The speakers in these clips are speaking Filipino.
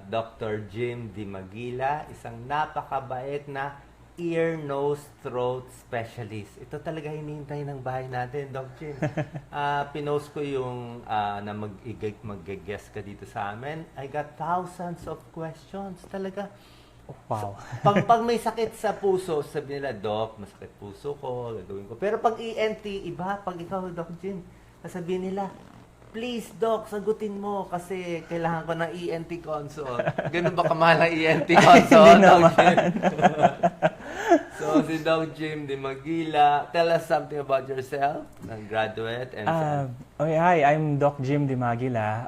Dr. Jim Di Magila, isang napakabait na ear, nose, throat specialist. Ito talaga hinihintay ng bahay natin, Doc Jim. Pinost ko yung na mag-guest ka dito sa amin. I got thousands of questions. Talaga. Wow. Pag may sakit sa puso, sabi nila, Doc, masakit puso ko, gagawin ko. Pero pag ENT, iba. Pag ikaw, Doc Jim, sasabihin nila, please, Doc, sagutin mo kasi kailangan ko ng ENT consult. Ganun ba kamahal ang ENT consult? Hindi naman. So, si Doc Jim Di Magila, tell us something about yourself, graduate, and Hi, I'm Doc Jim Di Magila.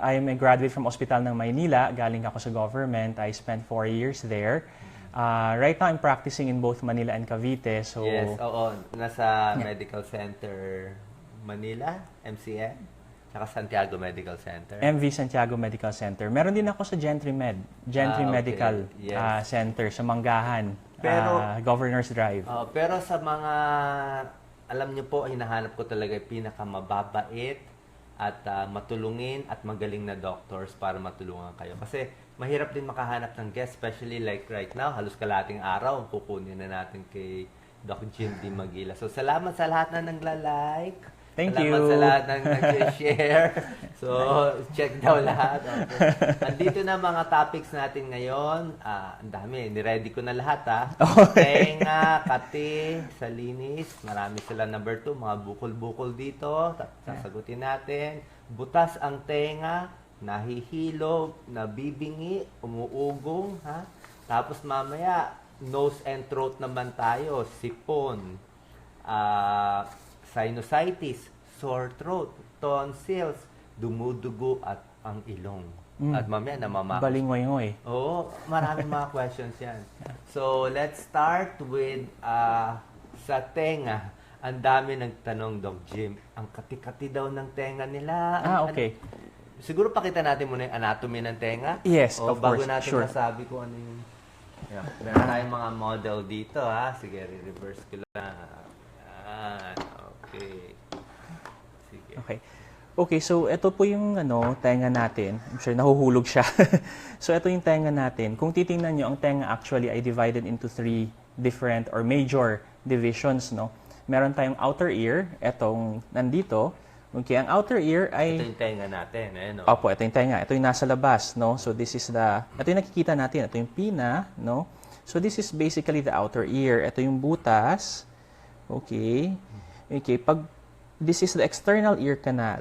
I'm a graduate from Hospital ng Maynila. Galing ako sa government. I spent 4 years there. Right now, I'm practicing in both Manila and Cavite. So, yes, oo, nasa Medical Center Manila, MCM, saka Santiago Medical Center. MV Santiago Medical Center. Meron din ako sa Gentry okay. Medical Yes. Center sa Manggahan, Governor's Drive. Pero sa mga, alam niyo po, hinahanap ko talaga yung pinakamababait at matulungin at magaling na doctors para matulungan kayo. Kasi mahirap din makahanap ng guest, especially like right now, halos kalating araw, kukunin na natin kay Doc Jim Di Magila. So, salamat sa lahat na nagla-like. Thank Salamat you. sa lahat ng nag-share. So, check daw lahat. Okay. Andito na mga topics natin ngayon. Ang dami. Niready ko na lahat, ha. Tenga, kati, salinis. Marami sila number 2. Mga bukol-bukol dito. Sasagutin natin. Butas ang tenga. Nahihilo, nabibingi, umuugong, ha. Tapos mamaya, nose and throat naman tayo. Sipon. Sinusitis, sore throat, tonsils, dumudugo at ang ilong. At mamaya namamakas. Balingoy-ngoy. Oo, maraming mga questions yan. So, let's start with sa tenga. Ang dami nagtanong, Doc Jim, ang kati-kati daw ng tenga nila. Okay. Siguro pakita natin muna yung anatomy ng tenga. Yes, o, of bago course. natin Sure. masabi kung ano yung... Yeah. Meron tayong mga model dito, ha? Sige, reverse ko lang. Okay. Sige. Okay, so ito po yung tenga natin. I'm sure nahuhulog siya. So ito yung tenga natin. Kung titingnan nyo, ang tenga actually ay divided into 3 different or major divisions, no? Meron tayong outer ear, etong nandito. Okay, ang outer ear ay... Ito yung tenga natin, no? Opo, ito yung tenga. Ito yung nasa labas, no? So this is ito yung nakikita natin. Ito yung pina, no? So this is basically the outer ear. Ito yung butas. Okay. Okay, this is the external ear canal.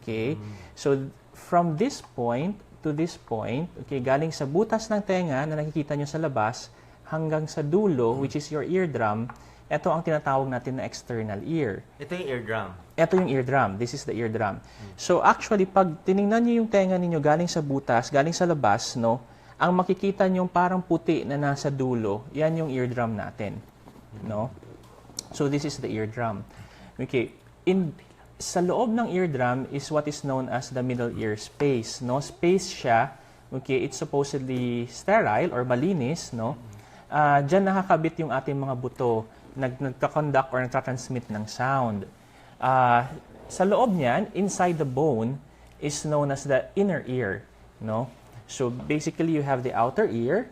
Okay? So, from this point to this point, okay, galing sa butas ng tenga na nakikita nyo sa labas, hanggang sa dulo, which is your eardrum, ito ang tinatawag natin na external ear. Ito yung eardrum. Ito yung eardrum. This is the eardrum. So, actually, pag tinignan nyo yung tenga ninyo galing sa butas, galing sa labas, no, ang makikita nyo parang puti na nasa dulo, yan yung eardrum natin. No? So, this is the eardrum. Okay. Sa loob ng eardrum is what is known as the middle ear space. No? Space siya. Okay. It's supposedly sterile or malinis. No? Diyan nakakabit yung ating mga buto. Nagka-conduct or nagtra-transmit ng sound. Sa loob niyan, inside the bone, is known as the inner ear. No? So, basically, you have the outer ear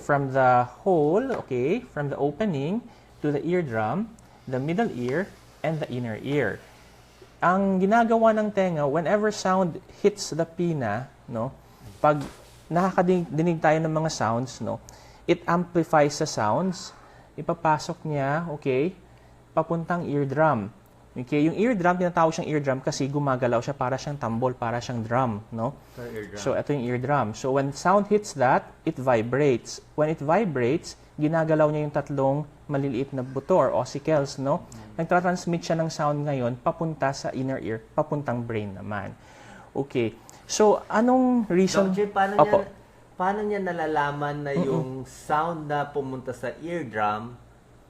from the hole, okay, from the opening to the eardrum, the middle ear, and the inner ear. Ang ginagawa ng tenga, whenever sound hits the pina, no, pag nakakadinig tayo ng mga sounds, no, it amplifies the sounds, ipapasok niya, okay, papuntang eardrum. Okay, yung eardrum, tinatawag siyang eardrum kasi gumagalaw siya para siyang tambol, para siyang drum, no? So, ito yung eardrum. So, when sound hits that, it vibrates. When it vibrates, ginagalaw niya yung tatlong maliliit na buto or ossicles, no? Nagtra-transmit siya ng sound ngayon papunta sa inner ear, papuntang brain naman. Okay. So, anong reason? Doc Jim, paano niya nalalaman na yung sound na pumunta sa eardrum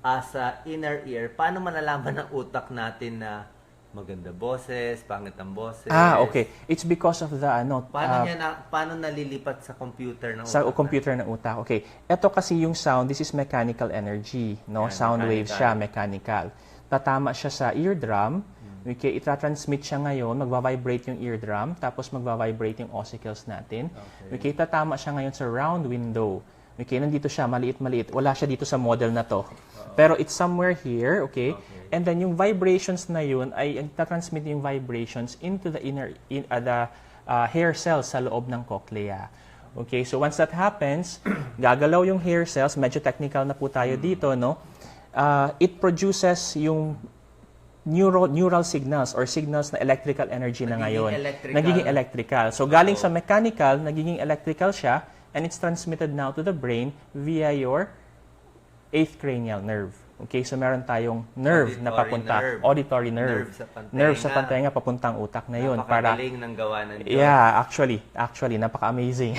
sa inner ear, paano malalaman ng utak natin na maganda boses, pangit ang boses? Okay. It's because of the paano nalilipat sa computer ng utak? Sa computer ng utak. Okay. Ito kasi yung sound, this is mechanical energy, no? Yan, Sound mechanical. waves siya, mechanical. Tatama siya sa eardrum, Okay, itra-transmit siya ngayon, magva-vibrate yung eardrum, tapos magva-vibrate yung ossicles natin. Okay, tatama siya ngayon sa round window. Okay, nandito siya, maliit-maliit. Wala siya dito sa model na to. Pero it's somewhere here, okay? And then yung vibrations na yun ay nagtatransmit yung vibrations into the hair cells sa loob ng cochlea. Okay, so once that happens, gagalaw yung hair cells, medyo technical na po tayo dito, no? It produces yung neural signals or signals na electrical energy na ngayon. Nagiging electrical. So galing sa mechanical, nagiging electrical siya, and it's transmitted now to the brain via your 8th cranial nerve. Okay, so meron tayong nerve na papunta, auditory nerve. Nerve sa pantenga papuntang utak na yun. Napakagaling ng gawa ng Diyos. Yeah, actually, napaka-amazing.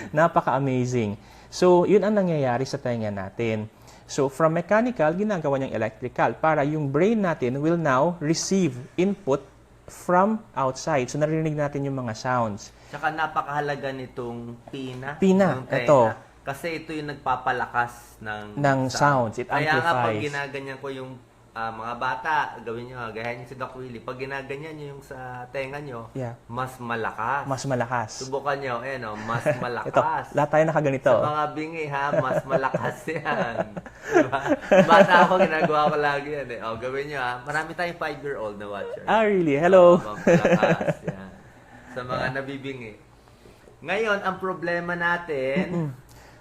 Napaka-amazing. So, yun ang nangyayari sa tenga natin. So, from mechanical, ginagawa niyang electrical para yung brain natin will now receive input from outside. So, narinig natin yung mga sounds. Tsaka napakahalaga nitong pina. Pina, ito. Kasi ito yung nagpapalakas ng sounds. It amplifies. Kaya nga pag ginaganyan ko yung mga bata, gawin nyo, gayahin nyo si Doc Willie. Pag ginaganyan nyo yung sa tenga nyo, mas malakas. Mas malakas. Subukan nyo, mas malakas. Ito, lahat tayo nakaganito. Sa mga bingi mas malakas yan. Diba? Bata ako, ginagawa ko lagi yan eh. Gawin nyo marami tayong 5-year-old na watcher. Really? Hello? Malakas yan. Sa mga nabibingi. Ngayon, ang problema natin,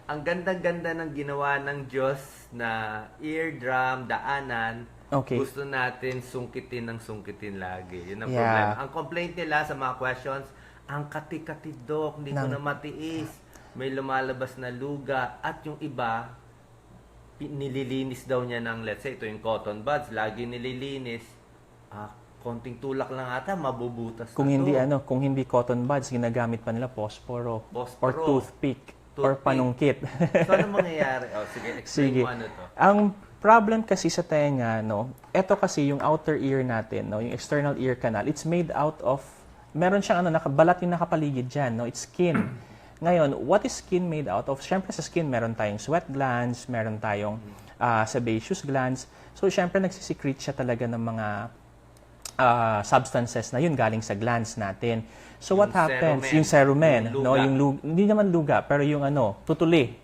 ang ganda-ganda ng ginawa ng Diyos na eardrum, daanan, gusto natin sungkitin ng sungkitin lagi. Yun ang problema. Ang complaint nila sa mga questions, ang kati-kati, Doc, hindi ko na matiis. May lumalabas na luga. At yung iba, nililinis daw niya ng, let's say, ito yung cotton buds, lagi nililinis. Konting tulak lang ata, mabubutas kung na hindi to. Kung hindi cotton buds, ginagamit pa nila posporo. Or toothpick. Or panungkit. So, ano mangyayari? Sige, explain mo ano to. Ang problem kasi sa tenga, ito kasi yung outer ear natin, yung external ear canal, it's made out of, meron siyang balat yung nakapaligid dyan, it's skin. Ngayon, what is skin made out of? Siyempre sa skin, meron tayong sweat glands, meron tayong sebaceous glands. So, siyempre nagsisecrete siya talaga ng mga substances na yun galing sa glands natin. So what happens? Yung cerumen, hindi naman luga, pero yung tutuli.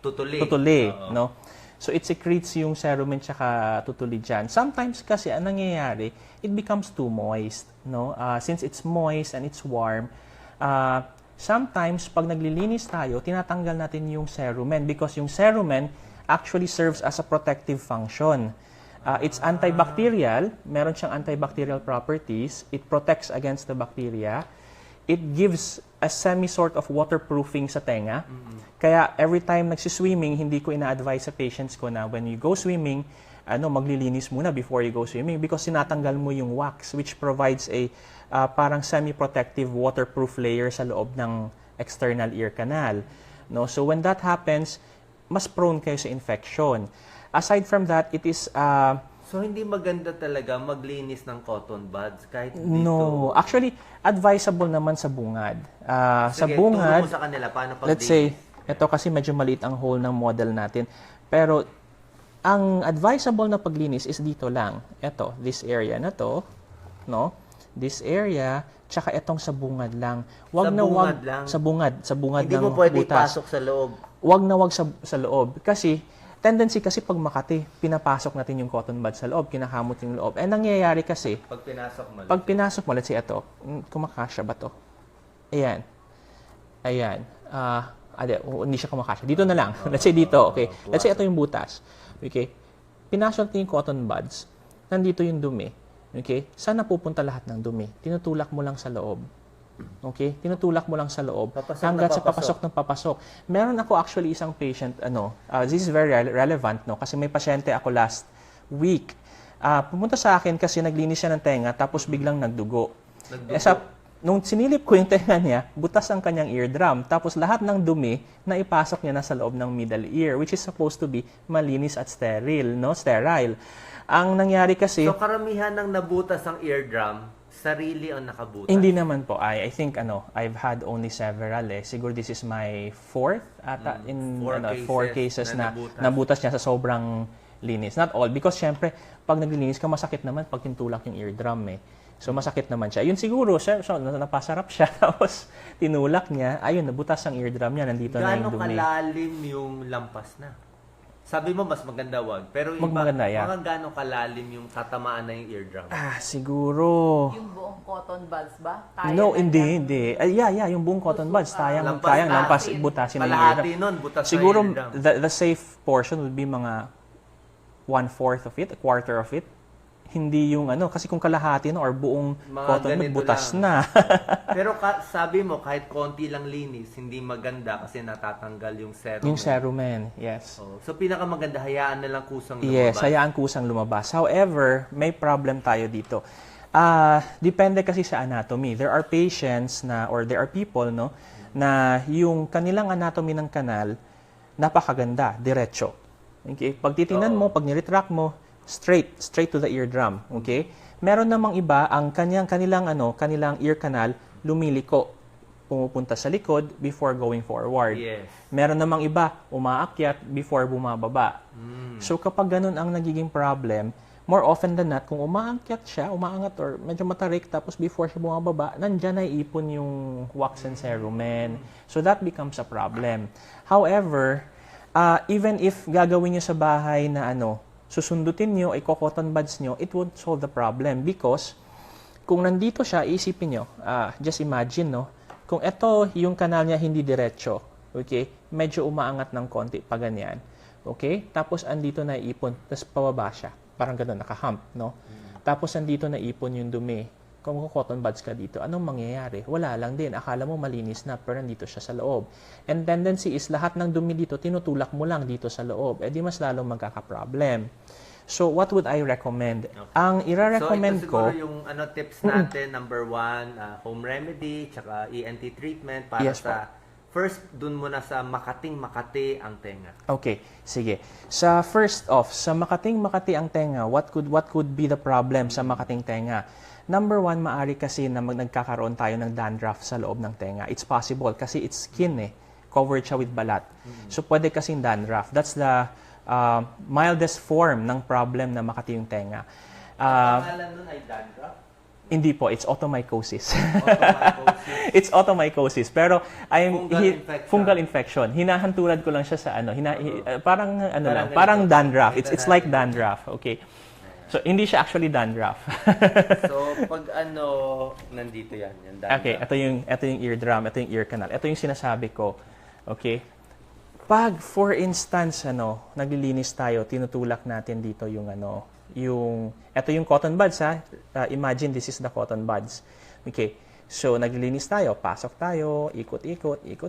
No? So it secretes yung cerumen tsaka tutuli dyan. Sometimes kasi ang nangyayari, it becomes too moist, no? Since it's moist and it's warm, sometimes pag naglilinis tayo, tinatanggal natin yung cerumen because yung cerumen actually serves as a protective function. It's antibacterial, meron siyang antibacterial properties, it protects against the bacteria, it gives a semi-sort of waterproofing sa tenga. Kaya every time nagsiswimming, hindi ko ina-advise sa patients ko na when you go swimming, maglilinis muna before you go swimming because sinatanggal mo yung wax which provides a parang semi-protective waterproof layer sa loob ng external ear canal. No? So when that happens, mas prone kayo sa infection. Aside from that, it is... So, hindi maganda talaga maglinis ng cotton buds kahit dito? No. Actually, advisable naman sa bungad. Sa Sige, bungad, turo mo sa kanila paano paglinis. let's say, ito kasi medyo maliit ang hole ng model natin. Pero, ang advisable na paglinis is dito lang. Ito, this area na to, no? This area, tsaka itong sa bungad lang. Wag Sa na wag bungad lang? Sa bungad Hindi ng mo pwede butas. ipasok sa loob. Wag na wag sa loob. Kasi, tendency kasi pag Makati, pinapasok natin yung cotton bud sa loob, kinakamot yung loob. Eh, nangyayari kasi, pag pinasok mo, let's say ito, kumakasya ba to? Ayan. Hindi siya kumakasya. Dito na lang. Let's say dito, okay. Let's say ito yung butas. Okay. Pinasok natin yung cotton buds. Nandito yung dumi. Okay. Saan napupunta lahat ng dumi? Tinutulak mo lang sa loob. Okay? Tinutulak mo lang sa loob hanggat sa papasok. Meron ako actually isang patient, this is very relevant, no? Kasi may pasyente ako last week. Pumunta sa akin kasi naglinis siya ng tenga tapos biglang nagdugo. Nung sinilip ko yung tenga niya, butas ang kanyang eardrum. Tapos lahat ng dumi na ipasok niya na sa loob ng middle ear, which is supposed to be malinis at sterile, no? Sterile. Ang nangyari kasi... So, karamihan ng nabutas ang eardrum, sarili ang nakabutas? Hindi naman po. I think, I've had only several Siguro this is my fourth ata in 4 cases na nabutas niya sa sobrang linis. Not all, because syempre, pag naglilinis ka, masakit naman pag tinulak yung eardrum eh. So, masakit naman siya. Yun siguro, so, napasarap siya, tapos tinulak niya, ayun, nabutas ang eardrum niya, nandito na yung Gaano dumi. kalalim yung lampas na? Sabi mo, mas maganda wag. Pero iba, Maganda, yeah. mga gaano kalalim yung tatamaan na yung eardrum? Siguro... Yung buong cotton buds ba? No, na yan? hindi. Yeah, yung buong cotton buds, tayang lampas lampas, natin. butasin ng Kalahati eardrum. nun, butas Siguro, na eardrum. the safe portion would be mga 1/4 of it, a quarter of it. Hindi yung kasi kung kalahati or buong Mga cotton bud, ganito butas lang. na. Pero sabi mo, kahit konti lang linis, hindi maganda kasi natatanggal yung serum. Yung cerumen, yes. Oh, so, pinakamaganda, hayaan na lang kusang Yes, lumabas. hayaan kusang lumabas. However, may problem tayo dito. Depende kasi sa anatomy. There are patients or there are people, na yung kanilang anatomy ng kanal, napakaganda, diretso. Okay? Pag titingnan mo, pag niretract mo, straight to the eardrum. Okay? Meron namang iba, ang kanilang ear canal, lumiliko. Pumupunta sa likod before going forward. Yes. Meron namang iba, umaakyat before bumababa. So kapag ganun ang nagiging problem, more often than not, kung umaakyat siya, umaangat or medyo matarik, tapos before siya bumababa, nandyan ay ipon yung wax and cerumen. So that becomes a problem. However, even if gagawin nyo sa bahay na susundutin nyo, i-cotton buds nyo, it won't solve the problem because kung nandito siya, isipin nyo, just imagine, kung ito yung kanal niya hindi diretso, okay, medyo umaangat ng konti pa ganyan, okay, tapos andito na ipon, tapos pababa siya, parang gano'n, naka-hump, tapos andito na ipon yung dumi. Kung cotton buds ka dito, anong mangyayari? Wala lang din. Akala mo malinis na, pero nandito siya sa loob. And tendency is, lahat ng dumi dito, tinutulak mo lang dito sa loob. Eh di mas lalong magkaka-problem. So, what would I recommend? Okay. Ang ire-recommend so, ito ko... siguro yung tips natin, number 1, home remedy, tsaka ENT treatment para Yes, sa... First, dun muna sa Makati ang tenga. Okay, sige. Sa first off, sa Makati ang tenga, what could be the problem sa Makating tenga? Number 1, maari kasi na nagkakaroon tayo ng dandruff sa loob ng tenga. It's possible kasi it's skin covered siya with balat. So pwede kasing dandruff. That's the mildest form ng problem na Makati yung tenga. Ang pangalan nun ay dandruff? Hindi po, it's otomycosis. Otomycosis. It's otomycosis. Pero Fungal infection. infection. Hinahanturan ko lang siya sa parang dandruff. It's like dandruff, okay? So hindi siya actually dandruff. So pag nandito yan dandruff. Okay, ito yung eardrum, ito yung ear canal. Ito yung sinasabi ko. Okay? Pag for instance naglilinis tayo, tinutulak natin dito ito yung cotton buds imagine this is the cotton buds. Okay. So naglilinis tayo, pasok tayo, ikot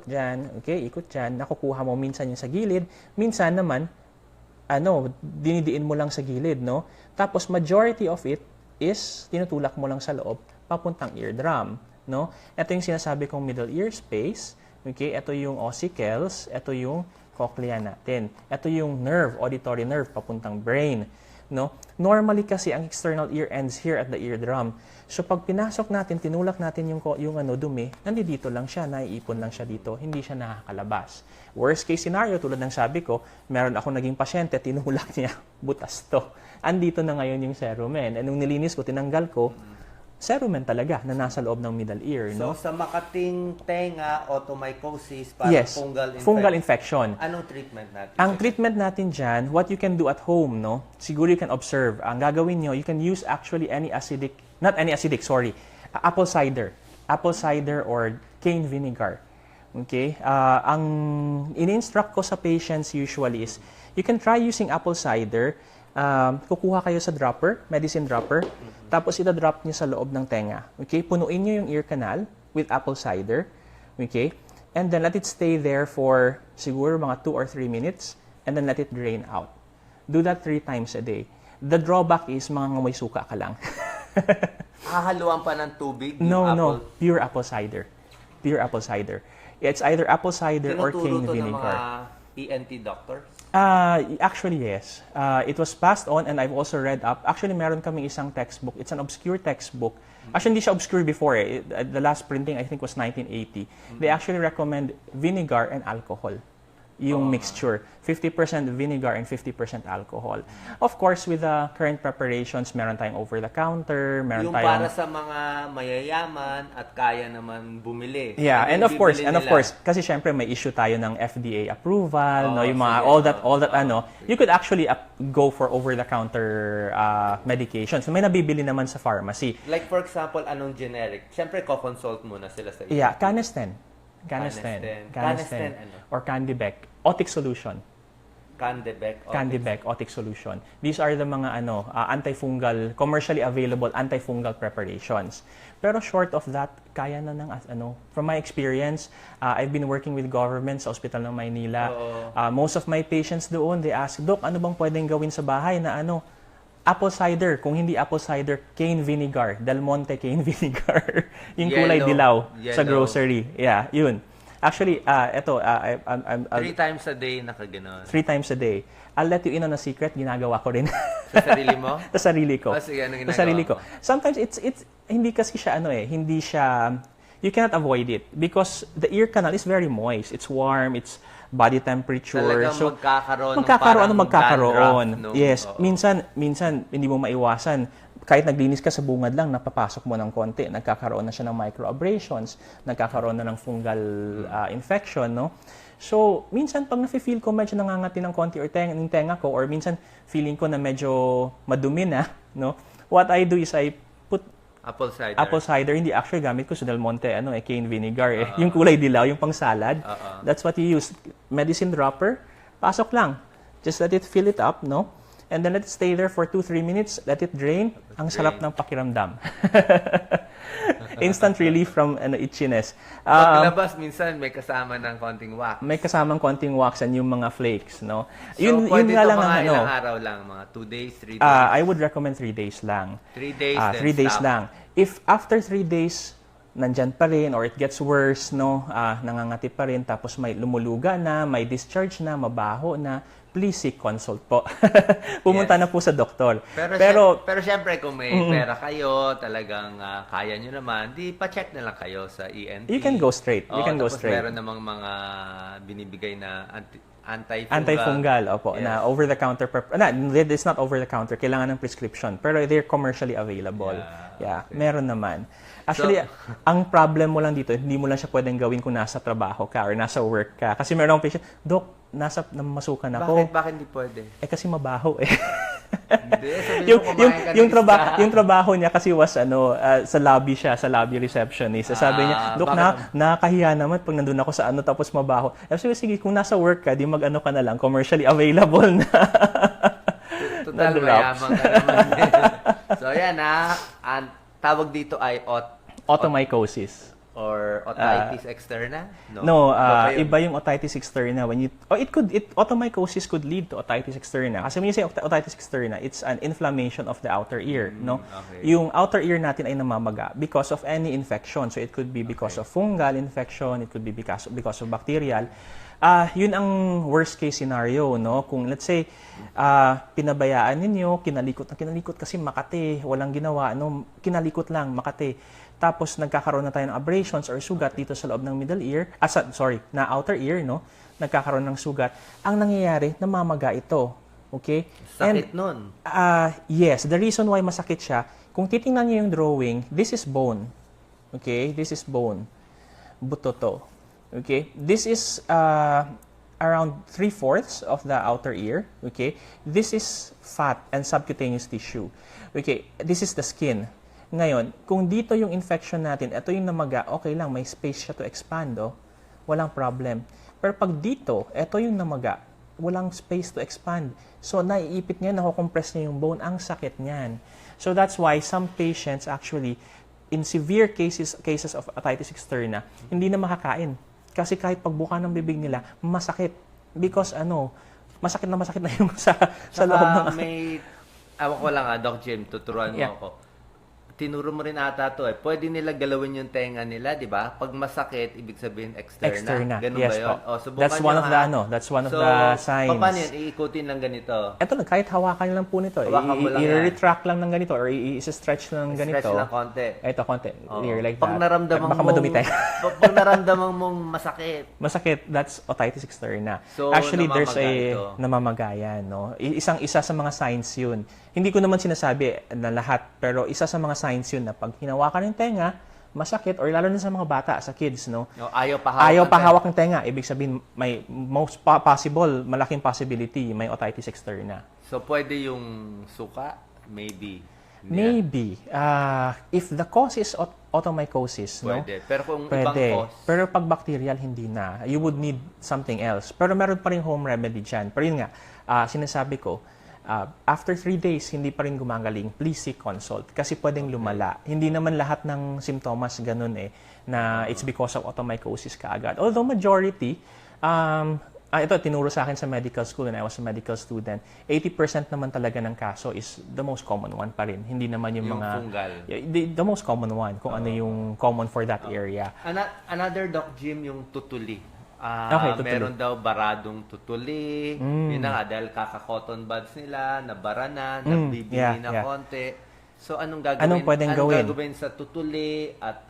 diyan, okay? Ikot diyan, nakukuha mo minsan yung sa gilid, minsan naman dinidiin mo lang sa gilid, Tapos majority of it is tinutulak mo lang sa loob papuntang eardrum, Ito yung sinasabi kong middle ear space, okay? Ito yung ossicles, ito yung cochlea natin. Ito yung nerve, auditory nerve papuntang brain, Normally kasi ang external ear ends here at the eardrum. So pag pinasok natin, tinulak natin yung dumi, nandito lang siya, naiipon lang siya dito, hindi siya nakakalabas. Worst case scenario, tulad ng sabi ko, meron ako naging pasyente, tinulak niya, butas to. Andito na ngayon yung cerumen. And nung nilinis ko, tinanggal ko, cerumen talaga na nasa loob ng middle ear. So sa Makating tenga, otomycosis, parang Yes, fungal infection. Anong treatment natin? Ang treatment natin dyan, what you can do at home, siguro you can observe. Ang gagawin nyo, you can use actually apple cider. Apple cider or cane vinegar. Okay? Ang in-instruct ko sa patients usually is, you can try using apple cider. Kukuha kayo sa dropper, medicine dropper, tapos ita-drop nyo sa loob ng tenga. Okay? Punuin nyo yung ear canal with apple cider. Okay? And then let it stay there for siguro mga 2 or 3 minutes and then let it drain out. Do that 3 times a day. The drawback is mga ngamoy suka ka lang. Hahaluan pa ng tubig? No. Pure apple cider. Pure apple cider. It's either apple cider or cane vinegar. Tinuturo to ng mga ENT doctors? Actually, yes. It was passed on and I've also read up. Actually, meron kaming isang textbook. It's an obscure textbook. Actually, hindi siya obscure before. The last printing, I think, was 1980. They actually recommend vinegar and alcohol yung mixture. 50% vinegar and 50% alcohol. Of course, with the current preparations, meron tayong over-the-counter, meron Yung tayong... para sa mga mayayaman at kaya naman bumili. Yeah, Ano and yung of course, bibili nila? kasi syempre may issue tayo ng FDA approval, Oh, no, yung mga sige. all that ano, you could actually go for over-the-counter medications. May nabibili naman sa pharmacy. Like for example, anong generic? Siyempre, co-consult muna sila sa iyo. Yeah, Canesten. Canesten, ano? Or Candibec. Otic solution. Candebec. Candibec, Otic solution. These are the mga antifungal, commercially available antifungal preparations. Pero short of that, kaya na ng from my experience, I've been working with government sa Hospital ng Maynila. Most of my patients doon, they ask, Doc, ano bang pwedeng gawin sa bahay na apple cider, kung hindi apple cider, cane vinegar, Del Monte cane vinegar. Yung kulay dilaw sa grocery. Yeah, yun. Actually, ito, 3 times a day nakaganon. 3 times a day. I'll let you in on a secret, ginagawa ko rin. Sa sarili mo? Sa sarili ko. Sige, anong Sa sarili ginagawa ko. Sometimes it's hindi kasi siya hindi siya, you cannot avoid it because the ear canal is very moist. It's warm, it's body temperature. Talagang magkakaroon magkakaroon. dandruff, no? Yes, Oo. minsan hindi mo maiwasan. Kahit naglinis ka sa bungad lang, napapasok mo ng konti, nagkakaroon na siya ng microabrasions, nagkakaroon na ng fungal infection, no? So, minsan pag nafe-feel ko medyo nangangati ng konti or ng tenga ko, or minsan feeling ko na medyo madumi na, no? What I do is I put apple cider. Hindi, actually gamit ko sa Del Monte, cane vinegar, yung kulay dilaw, yung pang salad. That's what you use. Medicine dropper, pasok lang. Just let it fill it up, no? And then let it stay there for 2-3 minutes, let it drain. Ang sarap ng pakiramdam. Instant relief from itchiness. Paglabas, minsan may kasama ng konting wax. May kasamang konting wax and yung mga flakes, no? So, yun pwede nga ito lang mga ang ilang araw lang? Mga 2 days, 3 days? I would recommend 3 days lang. 3 days, 3 days lang. If after 3 days, nandyan pa rin or it gets worse, no, nangangati pa rin, tapos may lumuluga na, may discharge na, mabaho na, please seek consult po. Pumunta na po sa doktor. Pero syempre, kung may pera kayo, talagang kaya nyo naman, di pa-check na lang kayo sa ENT. You can go straight. You can go straight. Tapos meron namang mga binibigay na antifungal. Antifungal, opo, Yes. na over-the-counter. It's not over-the-counter. Kailangan ng prescription. Pero they're commercially available. Yeah, meron naman. Actually, ang problem mo lang dito, hindi mo lang siya pwedeng gawin kung nasa trabaho ka or nasa work ka. Kasi meron akong patient, Dok, namasukan ako. Bakit hindi pwede? Kasi mabaho eh. Hindi, sabihin mo kumain ka ng yung trabaho niya kasi was sa lobby siya, sa lobby receptionist. Sabi niya, Dok, nakakahiya naman pag nandun ako sa tapos mabaho. Sabi, sige, kung nasa work ka, di mag-ano ka na lang, commercially available na. Total, mayamang ka naman. So, yan ang tawag dito ay Otomycosis. or otitis externa? No, Iba pa yun. iba yung otitis externa. Otomycosis could lead to otitis externa. Kasi when you say otitis externa, it's an inflammation of the outer ear, no? Okay. Yung outer ear natin ay namamaga because of any infection. So it could be because of fungal infection, it could be because of bacterial. Yun ang worst case scenario, no? Kung let's say pinabayaan ninyo, kinalikot kasi Makati, walang ginawa, no? Kinalikot lang Makati. Tapos nagkakaroon na tayo ng abrasions or sugat dito sa loob ng middle ear, na outer ear, no? Nagkakaroon ng sugat. Ang nangyayari, namamaga ito. Okay? Sakit nun. Yes, the reason why masakit siya, kung titingnan niyo yung drawing, this is bone. Okay? This is bone. Buto to. Okay? This is around 3/4 of the outer ear. Okay? This is fat and subcutaneous tissue. Okay? This is the skin. Ngayon, kung dito yung infection natin, ito yung namaga, okay lang, may space siya to expand, walang problem. Pero pag dito, ito yung namaga, walang space to expand. So, naiipit niya, nakukompress niya yung bone, ang sakit niyan. So, that's why some patients actually, in severe cases of otitis externa, hindi na makakain. Kasi kahit pagbuka ng bibig nila, masakit. Because masakit na yung sa loob ng... May, awan ko lang Doc Jim, tuturuan mo ako. tinuro mo rin ata to eh. Pwede nila galawin yung tenga nila, di ba? Pag masakit, ibig sabihin externa. Externa. Ganun Yes ba yun? po. O, subukan That's nyo, one of ha? the that's one of So, the signs. paano yun? Iikutin lang ganito. Ito lang, kahit hawakan lang po nito. Hawakan mo lang yan. I-retract lang ng ganito or i-stretch lang ng ganito. Stretch lang konti. Ito, konti. Oo. Here, like Pag that. naramdaman Baka madumi tayo. pag naramdaman mong masakit, Masakit, that's otitis externa. So, Actually, there's namamaga ito. namamagayan, no? Isa sa mga signs yun. Hindi ko naman sinasabi na lahat, pero isa sa mga signs yun na pag hinawakan ng tenga, masakit, or lalo na sa mga bata, sa kids, no? no, ayaw pahawak. Ayaw ng pahawak ng tenga. Ibig sabihin, may possible, malaking possibility, may otitis externa. So, pwede yung suka? Maybe. Hindi na. Maybe. If the cause is automycosis, no? Pwede. Pero kung ibang Pwede. cause, Pero pag bacterial, hindi na. You would need something else. Pero meron pa rin home remedy dyan. Pero yun nga, sinasabi ko, after 3 days, hindi pa rin gumagaling, please seek consult. Kasi pwedeng lumala. Hindi naman lahat ng simptomas ganun na it's because of automycosis kaagad. Although majority, ito, tinuro sa akin sa medical school when I was a medical student, 80% naman talaga ng kaso is the most common one pa rin. Hindi naman yung Yung mga... fungal. The most common one, kung ano yung common for that area. Another Doc Jim, yung tutuli. Okay, tutuli. Meron daw baradong tutuli. Yun na nga, dahil kaka-cotton buds nila, nabara na, nagbibili yeah, na yeah. konti. So, anong gagawin? Anong pwedeng gawin? Gagawin sa tutuli? At,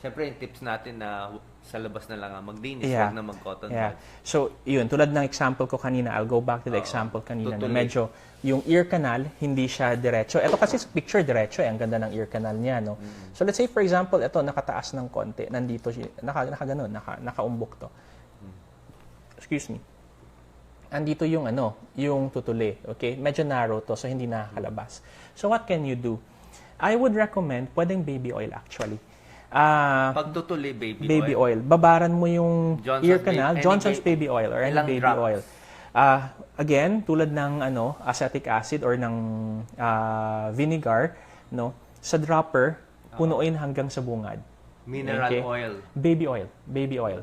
syempre, yung tips natin na sa labas na lang maglinis, Yeah. huwag na mag-cotton Yeah. buds. So, yun, tulad ng example ko kanina, I'll go back to the example kanina na tutuli. medyo yung ear canal, hindi siya diretso. Ito kasi sa picture, diretso ang ganda ng ear canal niya, no? So, let's say, for example, ito, nakataas ng konti, nandito siya, nakaumbok to. Excuse me. Andito yung yung tutuli, okay? Medyo narrow to, so hindi nakakalabas. So, what can you do? I would recommend, pwedeng baby oil actually. Pag tutuli, baby Oil. Babaran mo yung Johnson's ear canal, any Johnson's baby oil or any ilang baby drops? oil. Again, tulad ng acetic acid or ng vinegar, no? Sa dropper, punuin hanggang sa bungad. Mineral Okay. oil. Baby oil.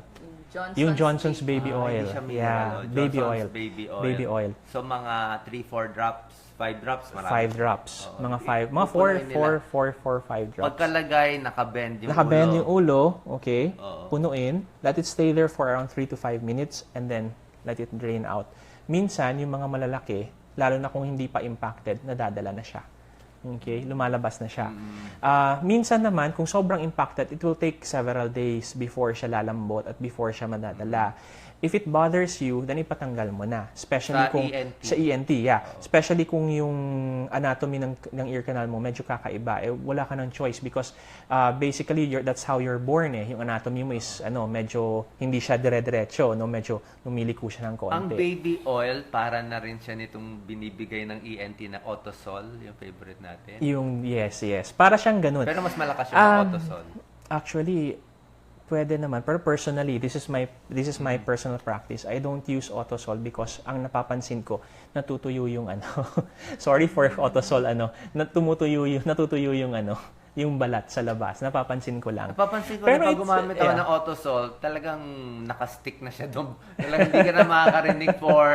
Yung Johnson's baby oil. Hindi siya mineral Yeah, oil. baby Johnson's oil. baby oil. Baby oil. So, mga 3-4 drops, 5 drops, marami. 5 drops. Oo. Mga 5. Mga Pupunuin nila. 4, 5 drops. Pagkalagay, nakabend yung Nakabend ulo. yung ulo, okay? Oo. Punuin. Let it stay there for around 3 to 5 minutes and then let it drain out. Minsan, yung mga malalaki, lalo na kung hindi pa impacted, nadadala na siya. Okay? Lumalabas na siya. Minsan naman, kung sobrang impacted, it will take several days before siya lalambot at before siya madadala. If it bothers you, then ipatanggal mo na. Especially Sa kung ENT. sa ENT, yeah. Especially kung yung anatomy ng ear canal mo medyo kakaiba, wala ka ng choice because basically that's how you're born Yung anatomy mo is medyo hindi siya dire-diretso, medyo lumiliko siya ng konti. Ang baby oil, para na rin siya nitong binibigay ng ENT na Otosol, yung favorite natin. Yung yes. Para siyang ganun. Pero mas malakas yung Otosol. Actually, pwede naman. Pero personally, this is my personal practice. I don't use Otosol because ang napapansin ko, natutuyo yung sorry for Otosol, natutuyo yung yung balat sa labas. Napapansin ko lang. Napapansin ko Pero na pag it's, gumamit ako yeah. ng Otosol, talagang nakastick na siya doon. Talagang hindi ka na makakarinig for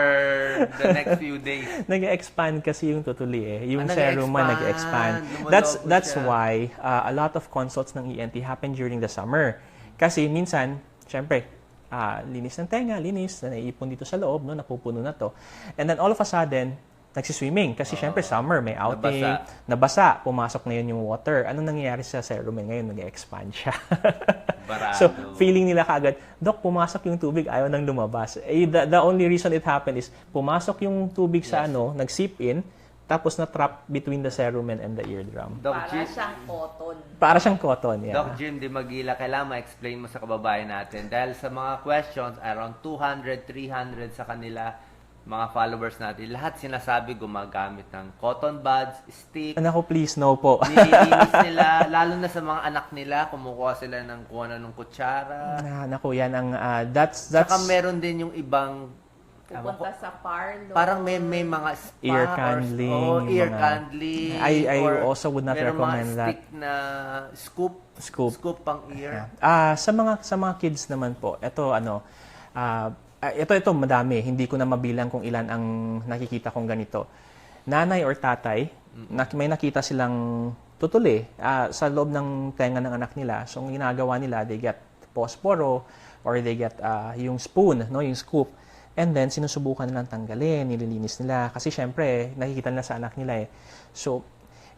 the next few days. Nag-expand kasi yung tutuli Yung nag-e-expand. serum mo nag-expand. Lumolobo That's siya. why a lot of consults ng ENT happen during the summer. Kasi minsan, syempre, linis ng tenga, naiipon dito sa loob, napupuno na to. And then all of a sudden, nagsiswimming. Kasi syempre, summer, may outing, nabasa, pumasok na yun yung water. Ano nangyayari sa serum? Ngayon, nag-expand siya. Barado. So, feeling nila kaagad, Dok, pumasok yung tubig, ayaw nang lumabas. The only reason it happened is, pumasok yung tubig sa nag-seep in, tapos na-trap between the cerumen and the eardrum. Doc Para Jim, siyang cotton. Para siyang cotton, yeah. Doc Jim Di Magila, kailangan ma-explain mo sa kababayan natin. Dahil sa mga questions, around 200, 300 sa kanila, mga followers natin, lahat sinasabi gumagamit ng cotton buds, stick, Anak ko, please, no po. nililinis nila, lalo na sa mga anak nila, kumukuha sila ng kung ano ng kutsara. Anak ko, yan ang, that's, Saka meron din yung ibang, Pupunta sa parlor. parang may mga spa Ear candling, or ear mga- candling. I or also would not meron recommend mga that. stick na scoop pang ear. Sa mga kids naman po, ito madami. Hindi ko na mabilang kung ilan ang nakikita kong ganito. Nanay or tatay, may nakita silang tutuli sa loob ng tenga ng anak nila. So, ang ginagawa nila, they get posporo or they get yung spoon, no, yung scoop. And then, sinusubukan nilang tanggalin, nililinis nila. Kasi syempre, nakikita nila sa anak nila eh. So,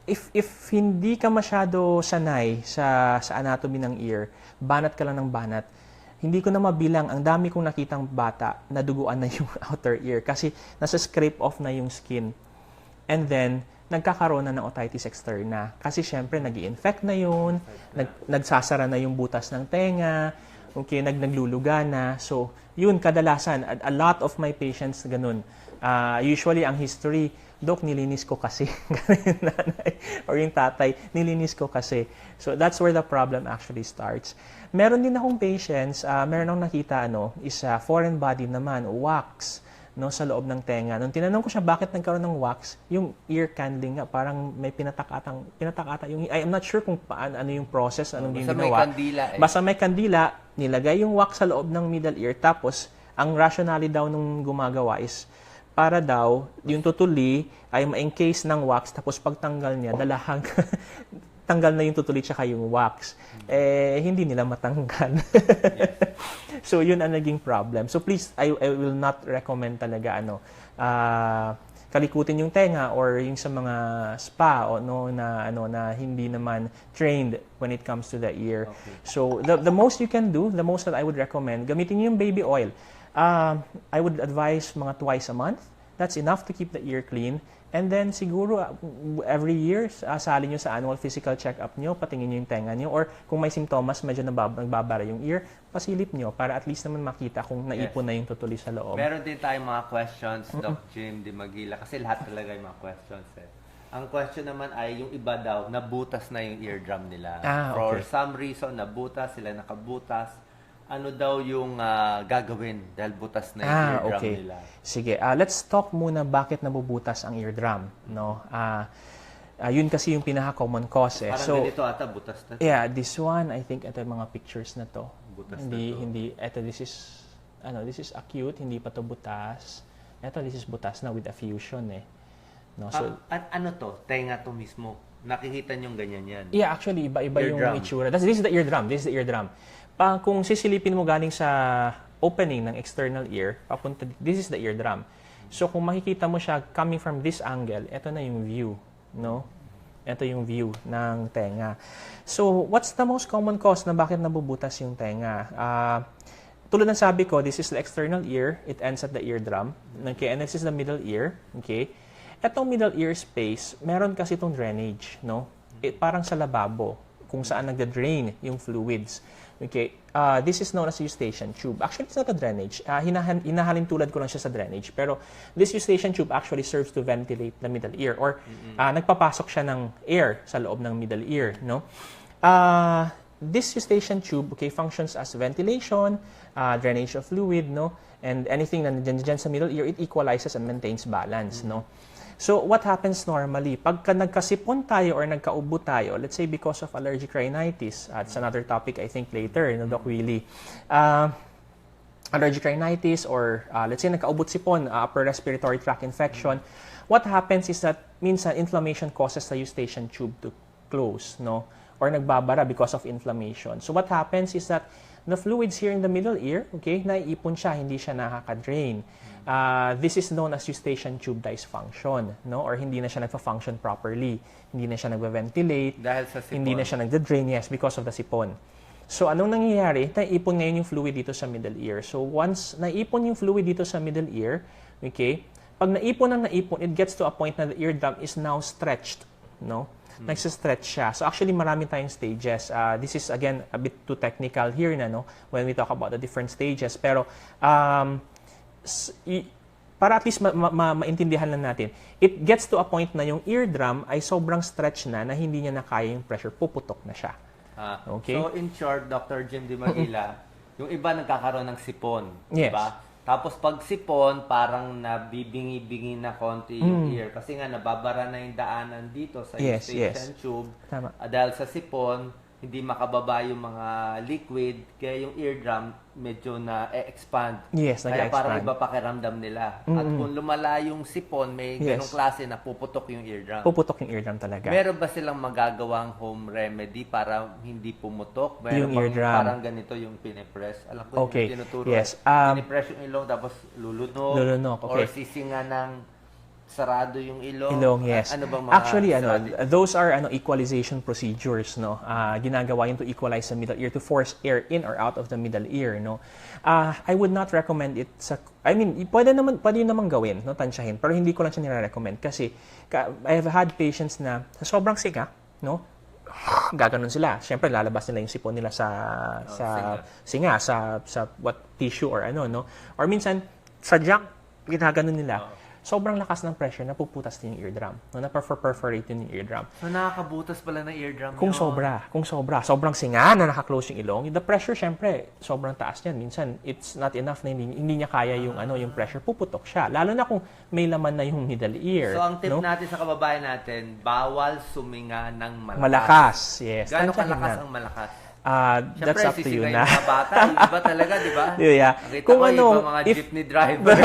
if hindi ka masyado sanay sa anatomy ng ear, banat ka lang ng banat, hindi ko na mabilang, ang dami kong nakitang bata na duguan na yung outer ear kasi nasa scrape off na yung skin. And then, nagkakaroon na ng otitis externa. Kasi syempre, nag-i-infect na yun, nagsasara na yung butas ng tenga, okay, nagluluga na. So, yun, kadalasan, a lot of my patients ganun. Usually, ang history, Dok, nilinis ko kasi. Ganun yung nanay or yung tatay, nilinis ko kasi. So, that's where the problem actually starts. Meron din akong patients, meron akong nakita, is foreign body naman, wax, no, sa loob ng tenga. Nung tinanong ko siya bakit nagkaroon ng wax, yung ear candling nga, parang may pinatakata yung, I'm not sure kung paano, ano yung process, anong yung ginawa. Basta may kandila eh. Basta may kandila, nilagay yung wax sa loob ng middle ear, tapos, ang rationale daw nung gumagawa is, para daw, yung tutuli ay ma-encase ng wax, tapos pagtanggal niya, dalahang tanggal na yung tutuli tsaka yung wax. Eh, hindi nila matanggal. So, yun ang naging problem. So, please, I will not recommend talaga, kalikutin yung tenga or yung sa mga spa o na hindi naman trained when it comes to the ear. Okay. So, the most you can do, the most that I would recommend, gamitin niyo yung baby oil. I would advise mga twice a month. That's enough to keep the ear clean. And then siguro every year, salin nyo sa annual physical check-up nyo, patingin nyo yung tenga nyo, or kung may simptomas, medyo nagbabara yung ear, pasilip nyo para at least naman makita kung naipon na yung tutuli sa loob. Meron din tayong mga questions, Doc Jim Di Magila, kasi lahat talaga yung mga questions eh. Ang question naman ay yung iba daw, nabutas na yung eardrum nila. For Okay. some reason, nabutas, sila nakabutas. Ano daw yung gagawin dahil butas na yung eardrum Okay. nila? Sige, let's talk muna bakit nabubutas ang eardrum, no? Yun kasi yung pinaka-common cause eh. Parang So, ganito ata, butas na. yeah, this one, I think ito yung mga pictures na to. Butas Hindi, ito this is acute, hindi pa to butas. Ito, this is butas na with effusion eh. No, so, Ano to? Tenga to mismo. Nakikita nyo ganyan yan. yeah, actually, iba-iba yung Eardrum. itsura. This is the eardrum. This is the eardrum. Kung sisilipin mo galing sa opening ng external ear, papunta, this is the eardrum. So, kung makikita mo siya coming from this angle, ito na yung view, no? Ito yung view ng tenga. So, what's the most common cause na bakit nabubutas yung tenga? Tulad ng sabi ko, this is the external ear. It ends at the eardrum. Okay, and this is the middle ear. Okay. Etong middle ear space, meron kasi itong drainage, no? Parang sa lababo, kung saan nagda-drain yung fluids. Okay, this is known as eustachian tube. Actually, it's not a drainage. Hinahalin tulad ko lang siya sa drainage. Pero this eustachian tube actually serves to ventilate the middle ear or nagpapasok siya ng air sa loob ng middle ear, no? This eustachian tube, okay, functions as ventilation, drainage of fluid, no? And anything na dyan sa middle ear, it equalizes and maintains balance, no? So, what happens normally? Pagka nagkasipon tayo or nagkaubo tayo, let's say because of allergic rhinitis, it's another topic I think later, Doc Willie. Allergic rhinitis or let's say nagkaubot sipon, upper respiratory tract infection, what happens is that minsan inflammation causes the eustachian tube to close, no? Or nagbabara because of inflammation. So, what happens is that the fluids here in the middle ear, okay, naiipon siya, hindi siya nakaka-drain. This is known as eustachian tube dysfunction, no? Or hindi na siya nagfa-function properly. Hindi na siya nagve-ventilate. Dahil sa sipon. Hindi na siya nagda-drain, yes, because of the sipon. So, anong nangyayari? Naipon ngayon yung fluid dito sa middle ear. So, once naipon yung fluid dito sa middle ear, okay, pag naipon, it gets to a point na the eardrum is now stretched, no? Nagsistretch siya. So, actually, marami tayong stages. This is, again, a bit too technical here na, no? When we talk about the different stages. Pero, para at least maintindihan lang natin, it gets to a point na yung eardrum ay sobrang stretch na hindi niya na kaya yung pressure, puputok na siya. Okay? So, in short, Dr. Jim Di Magila, yung iba nagkakaroon ng sipon. Yes. Diba? Tapos pag sipon, parang nabibingi-bingi na konti yung ear. Kasi nga, nababara na yung daanan dito sa Yes, eustachian tube. Tama. Dahil sa sipon, hindi makababa yung mga liquid, kaya yung eardrum medyo na-expand. Yes, Kaya parang nag-expand. iba pakiramdam nila. At kung lumala yung sipon, may Yes. ganong klase na puputok yung eardrum. Puputok yung eardrum talaga. Meron ba silang magagawang home remedy para hindi pumutok? Meron Yung bang eardrum. parang ganito yung pinipress? Alam ko Okay. yung tinuturo. Yes. Pinipress yung ilong tapos lulunok. Lulunok, Or okay. sisinga ng sarado yung ilong. Ilong, yes. Ano bang mga Actually, strategy? those are equalization procedures, no. Ginagawa yun to equalize the middle ear, to force air in or out of the middle ear, no. I would not recommend it pwede yun naman gawin, no, tansyahin, pero hindi ko lang siya nire-recommend kasi I have had patients na sa sobrang singa, no, gaganon sila. Siyempre, lalabas nila yung sipon nila sa singa, sa what tissue or ano, no. Or minsan, sadyang ginaganon nila. Sobrang lakas ng pressure na puputas din yung eardrum. No, na-perforate yun yung eardrum. So, nakakabutas pala ng eardrum Kung sobrang singa na naka-close yung ilong, the pressure, syempre, sobrang taas yan. Minsan, it's not enough na hindi niya kaya yung pressure, puputok siya. Lalo na kung may laman na yung middle ear. So, ang tip no? natin sa kababayan natin, bawal suminga ng malakas. Malakas, yes. Gano'ng Tansyahin kalakas lang. ang malakas? That's up to you na. Siyempre, mga bata, yung iba talaga, di ba? Yeah. Nakita Kung ko, ano, iba mga if- jeepney driver,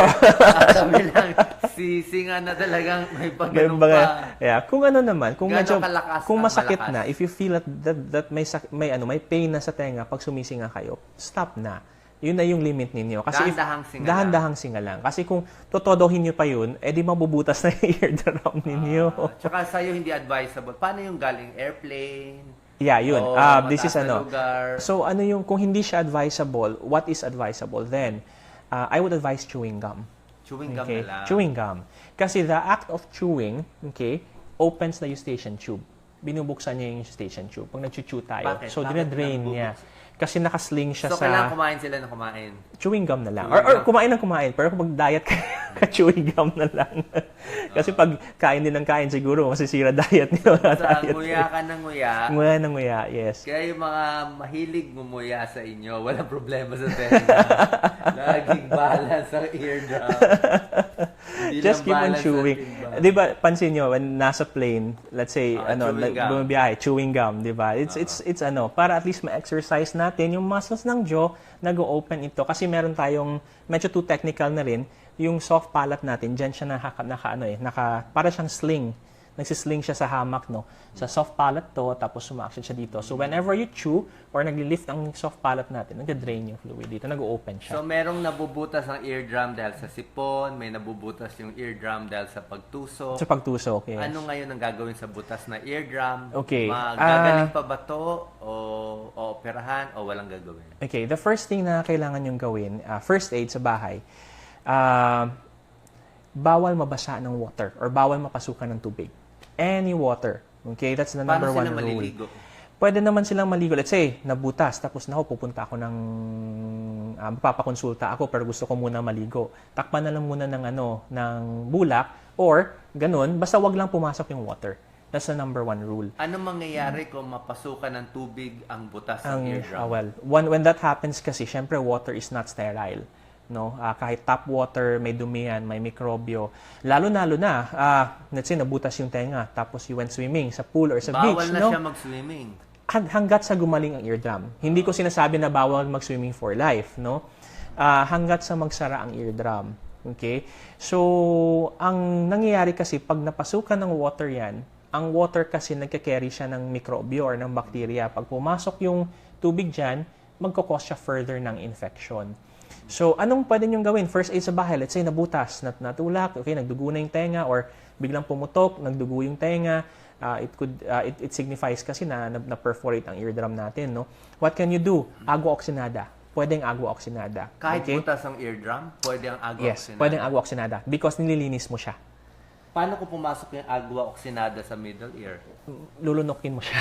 sabi lang, sisinga na talagang may pagganong pa. Yeah, kung ano naman, kung Gaano medyo kalakas kung ang masakit malakas? na, if you feel that may pain na sa tenga pag sumisinga kayo, stop na. Yun na yung limit ninyo. Kasi Dahan-dahang singa lang. dahan-dahang singa lang. Kasi kung totodohin nyo pa yun, edi mabubutas na yung eardrum ninyo. Tsaka sa'yo hindi advisable. Paano yung galing airplane? Yeah, yun. O This is mataas na ano. lugar? So kung hindi siya advisable, what is advisable then? I would advise chewing gum. Chewing gum Okay? na lang. Chewing gum. Kasi the act of chewing, okay, opens the eustachian tube. Binubuksan niya yung eustachian tube. Pag nag-chew tayo. Bakit? So, Bakit dinadrain niya. Kasi nakasling siya So, sa kailangan kumain sila na kumain. chewing gum na lang. Chewing Or gum. kumain ng kumain. Pero kung diet ka, chewing gum na lang. Kasi pag kain din ng kain, siguro masisira diet niyo. Basta nguya ka ng nguya. Nguya ng nguya, yes. Kaya yung mga mahilig ngumuya sa inyo, walang problema sa tenga. Laging balance ang eardrum. Hindi Just lang keep on balance ang chewing. timbang. Di ba, pansin nyo, when nasa plane, let's say, chewing gum. bumabiyahe, chewing gum, di ba? It's para at least ma-exercise natin yung muscles ng jaw, nag-open ito. Kasi meron tayong, medyo too technical na rin, yung soft palate natin, dyan siya para siyang sling. Nagsisling siya sa hamak, no? Sa soft palate to, tapos sumaction siya dito. So, whenever you chew, or nag-lift ang soft palate natin, nag-drain yung fluid dito, nag-open siya. So, merong nabubutas ang eardrum dahil sa sipon, may nabubutas yung eardrum dahil sa pagtusok. Sa pagtusok, yes. Ano ngayon ang gagawin sa butas na eardrum? Okay. Magagaling pa ba to? O operahan? O walang gagawin? Okay, the first thing na kailangan yung gawin, first aid sa bahay, bawal mabasa ng water or bawal mapasukan ng tubig. Any water. Okay, that's the number Paano one sila rule. maliligo? Pwede naman silang maligo. Let's say, nabutas, tapos pupunta ako ng, mapapakonsulta ako, pero gusto ko muna maligo. Takpan na lang muna ng bulak, or ganun, basta wag lang pumasok yung water. That's the number one rule. Ano mangyayari kung mapasukan ng tubig ang butas ng eardrum? When that happens kasi, syempre water is not sterile. No, kahit tap water, may dumihan, may mikrobyo. Lalo na, let's say, nabutas yung tenga, tapos you went swimming sa pool or sa beach. Bawal na No? siya mag-swimming. Hanggat sa gumaling ang eardrum. Hindi ko sinasabi na bawal mag-swimming for life. No? Hanggat sa magsara ang eardrum. Okay? So, ang nangyayari kasi, pag napasukan ng water yan, ang water kasi nagka-carry siya ng mikrobyo or ng bacteria. Pag pumasok yung tubig dyan, magkakos siya further ng infection. So, anong pwede nyo gawin? First aid sa bahay, let's say nabutas, natulak, okay, nagdugo na yung tenga, or biglang pumutok, nagdugo yung tenga, it signifies kasi na perforate ang eardrum natin, no? What can you do? Agua oxinada. Pwedeng agua oxinada. Kahit okay? butas ang eardrum, pwede ang agua Yes, oxinada. pwedeng agua oxinada because nililinis mo siya. Paano kung pumasok yung agua oxinada sa middle ear? Lulunokin mo siya.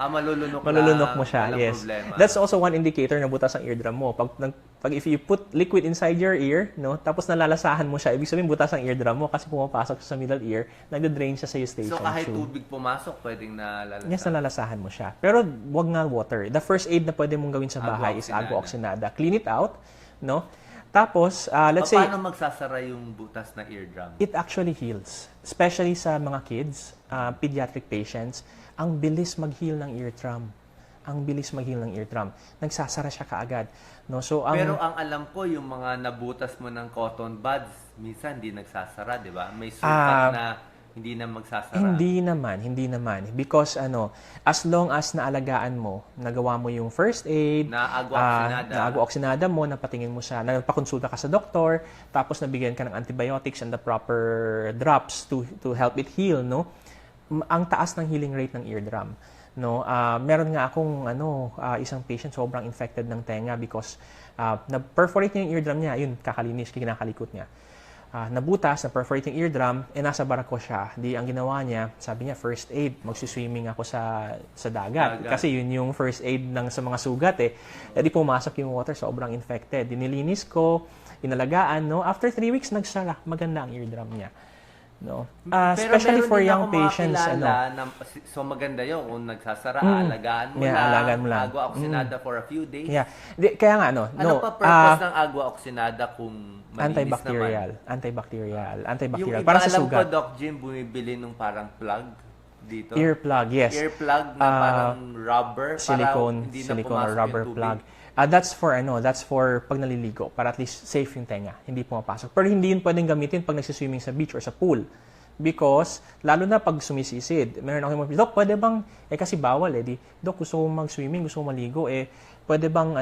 Malulunok Malulunok lang, mo siya, walang yes. problema. That's also one indicator na butas ang eardrum mo. Pag if you put liquid inside your ear, no, tapos nalalasahan mo siya, ibig sabihin butas ang eardrum mo kasi pumapasok siya sa middle ear, nagda-drain siya sa eustachian So kahit tube. tubig pumasok, pwedeng nalalasan. Yes, nalalasahan mo siya. Pero wag nga water. The first aid na pwede mong gawin sa bahay is agua oxinada. Clean it out, no? Tapos, let's say, Paano magsasara yung butas na eardrum? it actually heals. Especially sa mga kids, pediatric patients, ang bilis mag-heal ng eardrum. ang bilis mag-heal ng eardrum. Nagsasara siya kaagad. No? So, ang, Pero ang alam ko, yung mga nabutas mo ng cotton buds, minsan hindi nagsasara, di ba? May sukat na hindi na magsasara. Hindi naman. Because as long as naalagaan mo, nagawa mo yung first aid, naagwa-oksinada mo, napatingin mo siya, nagpakonsulta ka sa doktor, tapos nabigyan ka ng antibiotics and the proper drops to help it heal, no? Ang taas ng healing rate ng eardrum. No, meron nga akong isang patient sobrang infected ng tenga because na-perforate niya yung eardrum niya, yun kakalinis, kinakalikot niya. Nabutas, na-perforate yung eardrum, nasa barako siya. Di ang ginawa niya, sabi niya, first aid, magsiswimming ako sa dagat. Kasi yun yung first aid sa mga sugat eh. Di pumasok yung water, sobrang infected. Dinilinis ko, inalagaan, no? After 3 weeks, nagsara. Maganda ang eardrum niya. No? Especially for young patients. So maganda yun, kung nagsasara, alagaan mo lang. Agwa-oxinada for a few days. Yeah. Kaya nga, Ano pa purpose ng agwa-oxinada kung malinis naman? Antibacterial. Yung Para sa alam sugat. ko, Doc Jim, bumibili nung parang plug dito. Earplug, yes. Earplug na parang rubber. Silicone para hindi or na rubber plug. That's for pag naliligo, para at least safe yung tenga, hindi pumapasok. Pero hindi yun pwedeng gamitin pag nagsiswimming sa beach or sa pool. Because, lalo na pag sumisisid, meron ako yung Dok, pwede bang, kasi bawal Dok, gusto ko mag-swimming, gusto ko maligo, pwede bang,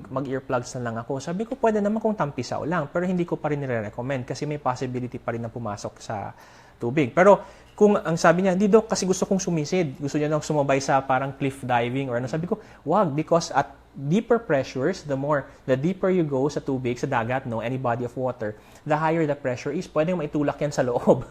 mag-earplugs na lang ako. Sabi ko, pwede naman kung tampisaw lang, pero hindi ko pa rin nire-recommend kasi may possibility pa rin na pumasok sa tubig. Pero, kung ang sabi niya, hindi Dok, kasi gusto kong sumisid, gusto niya nang sumabay sa parang cliff diving or sabi ko, wag, because at deeper pressures, the deeper you go sa tubig, sa dagat, any body of water, the higher the pressure is, pwedeng maitulak yan sa loob.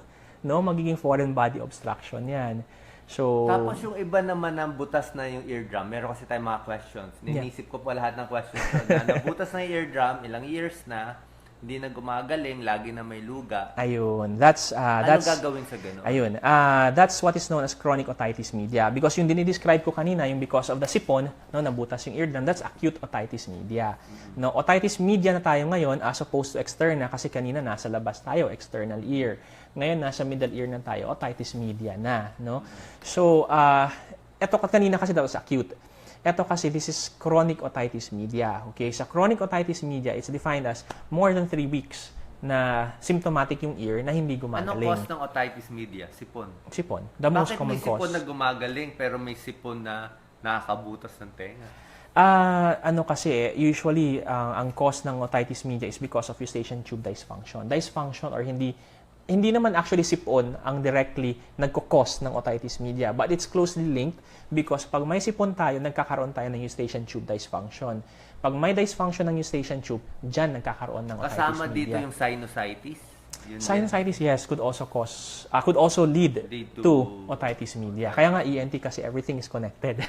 Magiging foreign body obstruction yan. So, tapos yung iba naman ng butas na yung eardrum, meron kasi tayong mga questions. Ninisip ko pa lahat ng questions na nabutas na yung eardrum, ilang years na, hindi na gumagaling, lagi na may luga. Ayun. Ano gagawin sa gano'n? Ayun. That's what is known as chronic otitis media. Because yung dinidescribe ko kanina, yung because of the sipon, nabutas yung eardrum, that's acute otitis media. No, otitis media na tayo ngayon as opposed to external kasi kanina nasa labas tayo, external ear. Ngayon nasa middle ear na tayo, otitis media na, no? So, eto kanina kasi that was acute. Ito kasi, this is chronic otitis media. Okay? Sa chronic otitis media, it's defined as more than 3 weeks na symptomatic yung ear na hindi gumagaling. Anong cause ng otitis media? Sipon. Sipon. The most common Bakit may cause. sipon na gumagaling pero may sipon na nakakabutas ng tenga? Usually, ang cause ng otitis media is because of eustachian tube dysfunction. Dysfunction or hindi naman actually sipon ang directly nagkukos ng otitis media, but it's closely linked because pag may sipon tayo, nagkakaroon tayo ng eustachian tube dysfunction. Pag may dysfunction ng eustachian tube, dyan nagkakaroon ng otitis Kasama media. dito yung sinusitis? Sinusitis, yes, could also lead to otitis media. Kaya nga ENT kasi everything is connected.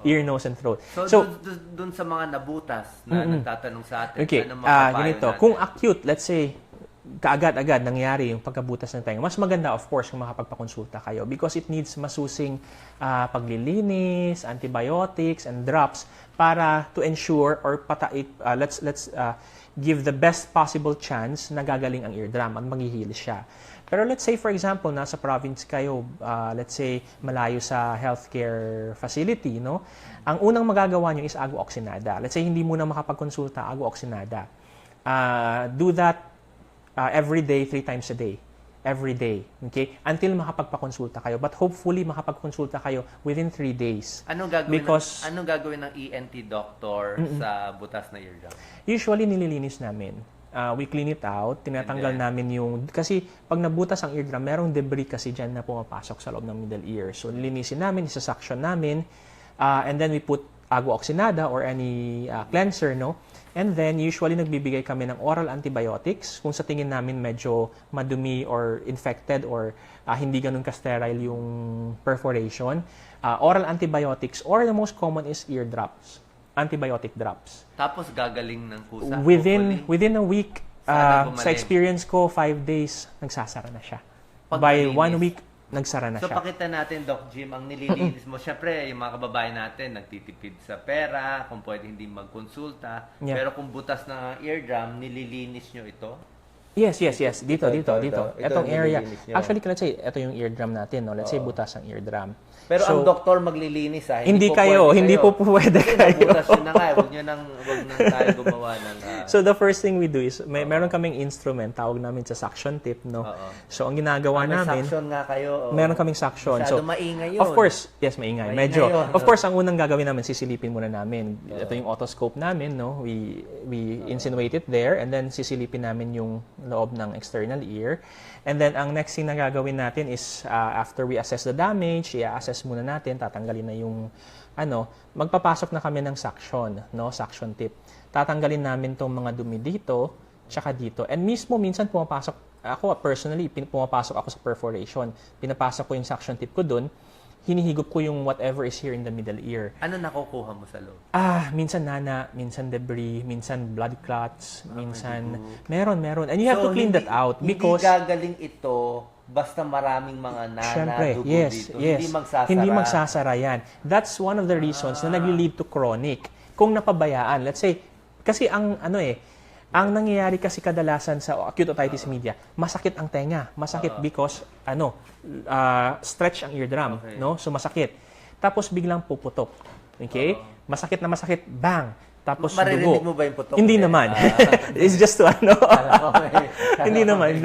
Ear, nose, and throat. So dun sa mga nabutas na nagtatanong sa atin, okay, ano mapapayo ganito. natin? Kung acute, let's say, kaagad-agad nangyari yung pagkabutas ng tenga, mas maganda of course kung makapagpakonsulta kayo because it needs masusing paglilinis, antibiotics, and drops para to ensure or let's give the best possible chance na gagaling ang eardrum at mag-heal siya. Pero let's say for example, nasa province kayo, let's say malayo sa healthcare facility, no? Ang unang magagawa nyo is agwa-oxinada. Let's say hindi muna makapagkonsulta, agwa-oxinada. Do that every day, 3 times a day. Every day. Okay? Until makapagpakonsulta kayo. But hopefully, makapagkonsulta kayo within 3 days. Anong gagawin ng ENT doctor sa butas na eardrum? Usually, nililinis namin. We clean it out. Tinatanggal namin yung... Kasi pag nabutas ang eardrum, merong debris kasi dyan na pumapasok sa loob ng middle ear. So, nilinisin namin, isasuction namin. And then we put agwa-oxinada or any cleanser, no? And then, usually, nagbibigay kami ng oral antibiotics kung sa tingin namin medyo madumi or infected or hindi ganun ka-sterile yung perforation. Oral antibiotics or the most common is ear drops, antibiotic drops. Tapos gagaling ng kusa? Within a week, sa experience ko, 5 days, nagsasara na siya. By 1 week, nagsara na siya. So, pakita natin, Doc Jim, ang nililinis mo. Siyempre, yung mga kababayan natin, nagtitipid sa pera, kung pwede hindi magkonsulta. Yeah. Pero kung butas ng eardrum, nililinis nyo ito? Yes. Dito. Ito. Itong Ito yung area. nililinis nyo. Actually, let's say, ito yung eardrum natin, no? Let's say, butas ang eardrum. Pero So, ang doktor maglilinis ha. hindi po kayo, pwede hindi kayo. po pwede Kasi kayo. nabutas yun na nga. Huwag nang tayo gumawa ng... So the first thing we do is meron kaming instrument, tawag namin sa suction tip, no? Oo. So ang ginagawa may namin, suction nga kayo. meron kaming suction. Masyado So maingay yun. of course, yes, maingay. Maingay Medyo. yun. Of course, ang unang gagawin namin, sisilipin muna namin. Ito yung otoscope namin, no? We insinuate it there and then sisilipin namin yung loob ng external ear. And then ang next thing na gagawin natin is after we assess the damage, i-assess muna natin, tatanggalin na yung magpapasok na kami ng suction, no? Suction tip. Tatanggalin namin tong mga dumi dito, tsaka dito. And mismo minsan pumapasok ako personally, pumapasok ako sa perforation. Pinapasok ko yung suction tip ko doon, hinihigop ko yung whatever is here in the middle ear. Ano nakukuha mo sa loob? Minsan nana, minsan debris, minsan blood clots, minsan meron. And you have to clean that out because hindi gagaling ito basta maraming mga syempre, dugo yes. dito. Hindi magsasara. Hindi magsasara yan. That's one of the reasons na nagli-lead to chronic. Kung napabayaan, let's say, kasi ang nangyayari kasi kadalasan sa acute otitis media, masakit ang tenga. Masakit because stretch ang eardrum, Okay. no? So masakit. Tapos biglang puputok. Okay? Masakit na masakit, bang. Tapos Maririnig dugo. mo ba yung putok? Hindi naman. It's just to hindi Kala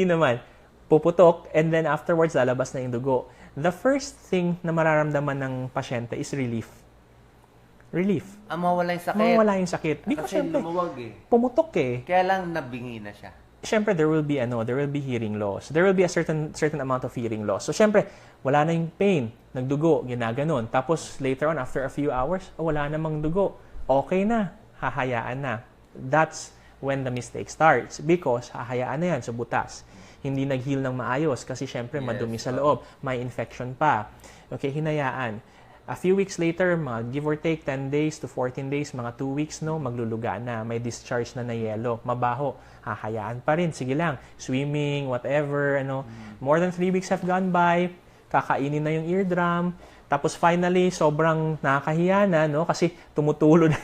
naman. Puputok and then afterwards lalabas na yung dugo. The first thing na mararamdaman ng pasyente is relief. Mawala yung sakit. Mawala yung sakit. Because Kasi syempre, lumuwag pumutok eh. Kaya lang nabingi na siya. Syempre, there will be hearing loss. There will be a certain amount of hearing loss. So, syempre, wala na yung pain. Nagdugo, ginaganon. Tapos, later on, after a few hours, wala namang dugo. Okay na. Hahayaan na. That's when the mistake starts. Because, hahayaan na yan sa butas. Hindi nag-heal ng maayos kasi, syempre, madumi sa loob. May infection pa. Okay, hinayaan. A few weeks later, give or take 10 days to 14 days, mga 2 weeks, magluluga na. May discharge na yelo. Mabaho. Hahayaan pa rin. Sige lang. Swimming, whatever, More than 3 weeks have gone by. Kakainin na yung eardrum. Tapos finally, sobrang nakakahiya na, kasi tumutulo na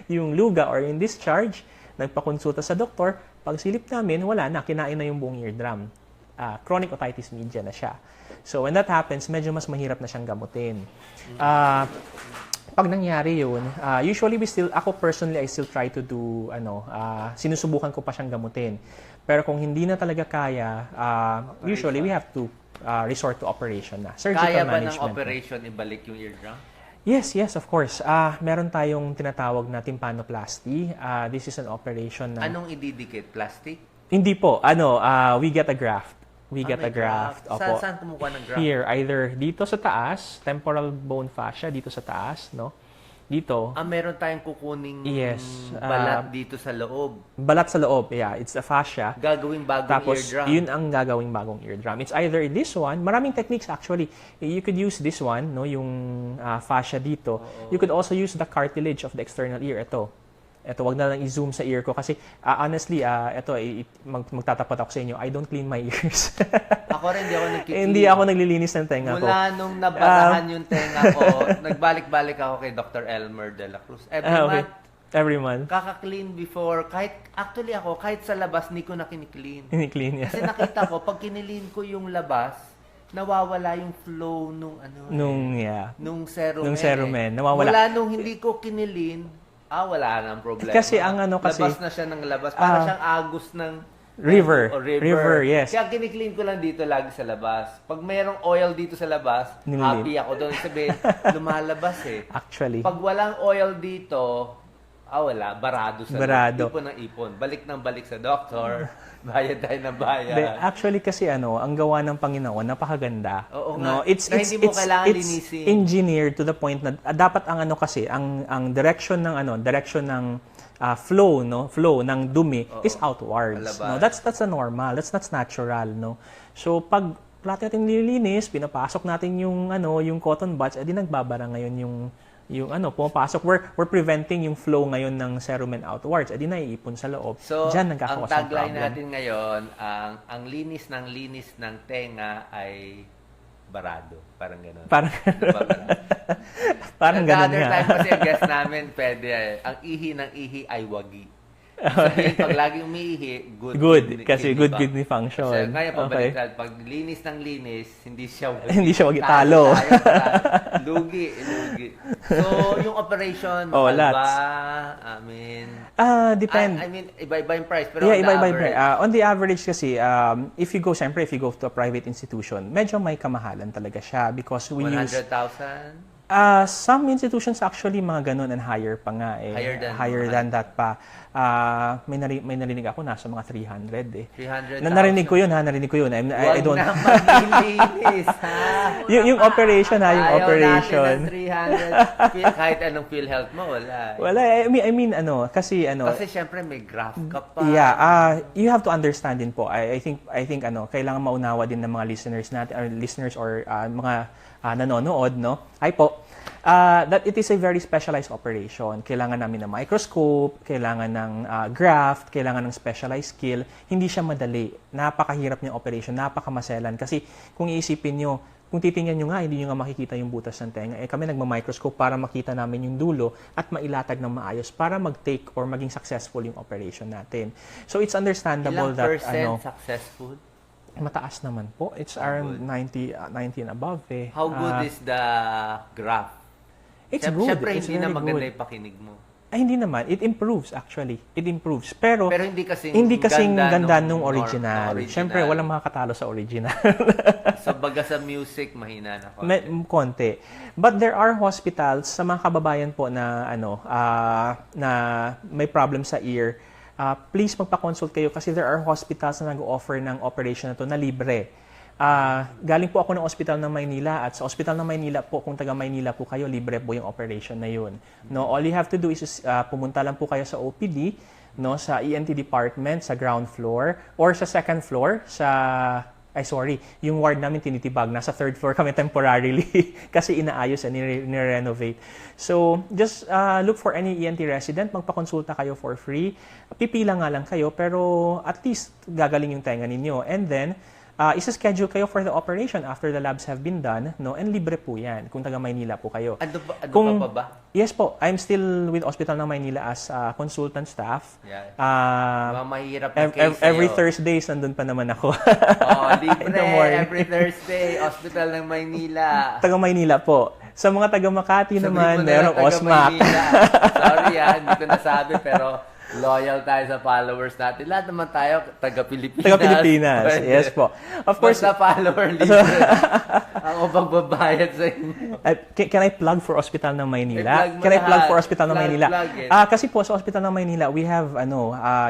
yung luga or yung discharge. Nagpakonsulta sa doktor. Pagsilip namin, wala na. Kinain na yung buong eardrum. Chronic otitis media na siya. So when that happens, medyo mas mahirap na siyang gamutin. Pag nangyari yun, usually ako personally, I still try to do, sinusubukan ko pa siyang gamutin. Pero kung hindi na talaga kaya, usually we have to resort to operation na. Surgical Kaya ba ng management. operation ibalik yung eardrum? Yes, of course. Meron tayong tinatawag na tympanoplasty. This is an operation na... Anong ididikit? Plastic? Hindi po. We get a graft. We get a may graft. Opo. Saan kumukuha ng graft? Here, either dito sa taas, temporal bone fascia, dito sa taas, Dito, Meron tayong kukuning Yes, balat dito sa loob. balat sa loob, yeah, it's a fascia. Gagawing bagong Tapos, eardrum. yun ang gagawing bagong eardrum. It's either this one, maraming techniques actually. You could use this one, yung fascia dito. You could also use the cartilage of the external ear. Ito, wag na lang i-zoom sa ear ko kasi honestly, magtatapat ako sa inyo. I don't clean my ears. Ako rin, hindi ako nagkikili. Hindi ako naglilinis ng tenga ko. Mula nung nabatahan yung tenga ko, nagbalik-balik ako kay Dr. Elmer de la Cruz. Every Okay. month, Every month. kaka-clean before. Kahit sa labas, hindi ko na kiniklean. Ini-clean niya. Kasi nakita ko, pag kinilin ko yung labas, nawawala yung flow nung nung cerumen. Nung cerumen, nawawala. Mula nung hindi ko kinilin, wala nang problema. Kasi ang kasi... labas na siya ng labas. Para siyang agos ng... River. o River, yes. Kaya kiniklean ko lang dito lagi sa labas. Pag mayroong oil dito sa labas, happy ako doon. Sabihin, lumalabas eh. Actually. Pag walang oil dito, wala. Barado sa Barado. Ipon ng ipon. Balik ng balik sa doktor. Bayad tayo ng bayad. Actually kasi ang gawa ng Panginoon napakaganda. Oo nga. It's Na hindi mo kailangan linisin. engineered to the point na dapat ang kasi ang direction ng flow ng dumi is outwards. Palabas. That's a normal. That's natural, So pag natin nililinis, pinapasok natin yung cotton buds, edi nagbabara ngayon yung pumapasok. We're preventing yung flow ngayon ng cerumen outwards. Edi naiipon sa loob. So, Diyan ang nagkakawas ng tagline problem. natin ngayon, ang linis ng tenga ay barado. Parang gano'n. Parang Diba, parang The ganun other nga. time kasi ang guest namin, pwede. Ang ihi ng ihi ay wagi. Sabihin, pag laging umiihi, good. Good, kidney- kasi kidney good pa. kidney function. Kasi kaya Okay. pabaliktad, pag linis ng linis, hindi siya Hindi siya magitalo. Lugi. So, yung operation, Oh, mahal lots. ba? I mean, Depend. I mean, iba-iba yung price. Pero Yeah, on the iba-iba. average, On the average kasi, if you go to a private institution, medyo may kamahalan talaga siya because we use 100,000? some institutions actually mga ganun and higher pa nga eh. Higher than that pa. May narinig ako nasa mga 300 eh. 300,000? Narinig ko yun. I Huwag don't naman nilinis, ha? yung operation yung Ayaw operation. natin ng 300. Kahit anong PhilHealth mo, wala. Wala, I mean kasi Kasi syempre may graph ka pa. yeah, you have to understand din po. I think kailangan maunawa din ng mga listeners or mga nanonood, no? Ay po. That it is a very specialized operation. Kailangan namin ng microscope, kailangan ng graft, kailangan ng specialized skill. Hindi siya madali. Napakahirap niyang operation, napakamaselan. Kasi kung iisipin niyo, kung titingnan nyo nga, hindi nyo nga makikita yung butas ng tenga. Kami nagma-microscope para makita namin yung dulo at mailatag ng maayos para mag-take or maging successful yung operation natin. So it's understandable Ilang percent successful? Mataas naman po. It's around 90 and above eh. How good is the graph? It's good. Syempre, It's hindi na very maganda good. yung pakinig mo. Ay, hindi naman. It improves actually. It improves. Pero Hindi kasing ganda nung original. original. Syempre, walang makakatalo sa original. So, baga sa music, mahina na konti. Konti. But there are hospitals sa mga kababayan po na na may problem sa ear. Please magpa-consult kayo kasi there are hospitals na nag-offer ng operation na to na libre. Galing po ako ng Ospital ng Maynila at sa Ospital ng Maynila po, kung taga Maynila po kayo, libre po yung operation na yun. No, all you have to do is pumunta lang po kayo sa OPD, no, sa ENT department sa ground floor or sa second floor yung ward namin tinitibag. Nasa third floor kami temporarily kasi inaayos and nire-renovate. So, just look for any ENT resident, magpakonsulta kayo for free. Pipila nga lang kayo, pero at least gagaling yung tenga ninyo. And then, isa-schedule kayo for the operation after the labs have been done, no? And libre po yan kung taga Maynila po kayo. Ano pa ba? Yes po, I'm still with Hospital ng Maynila as consultant staff. Yeah. Mahirap Ev- na case every sa'yo. Thursdays nandun pa naman ako. Libre. In the morning. Every Thursday, Hospital ng Maynila. Taga Maynila po. Sa mga taga Makati Sabihin naman, mo na merong lang, taga OSMAC. Maynila. Sorry hindi ko nasabi, pero loyal tayo sa followers natin. Lahat naman tayo, taga-Pilipinas. Taga-Pilipinas, Pwede. yes po. Of course, basta follower libre. Ang pagbabayad sa inyo. can I plug for Hospital ng Maynila? I-plug mo Can I plug lahat. for Hospital ng Maynila? Plug it. Kasi po sa Hospital ng Maynila, we have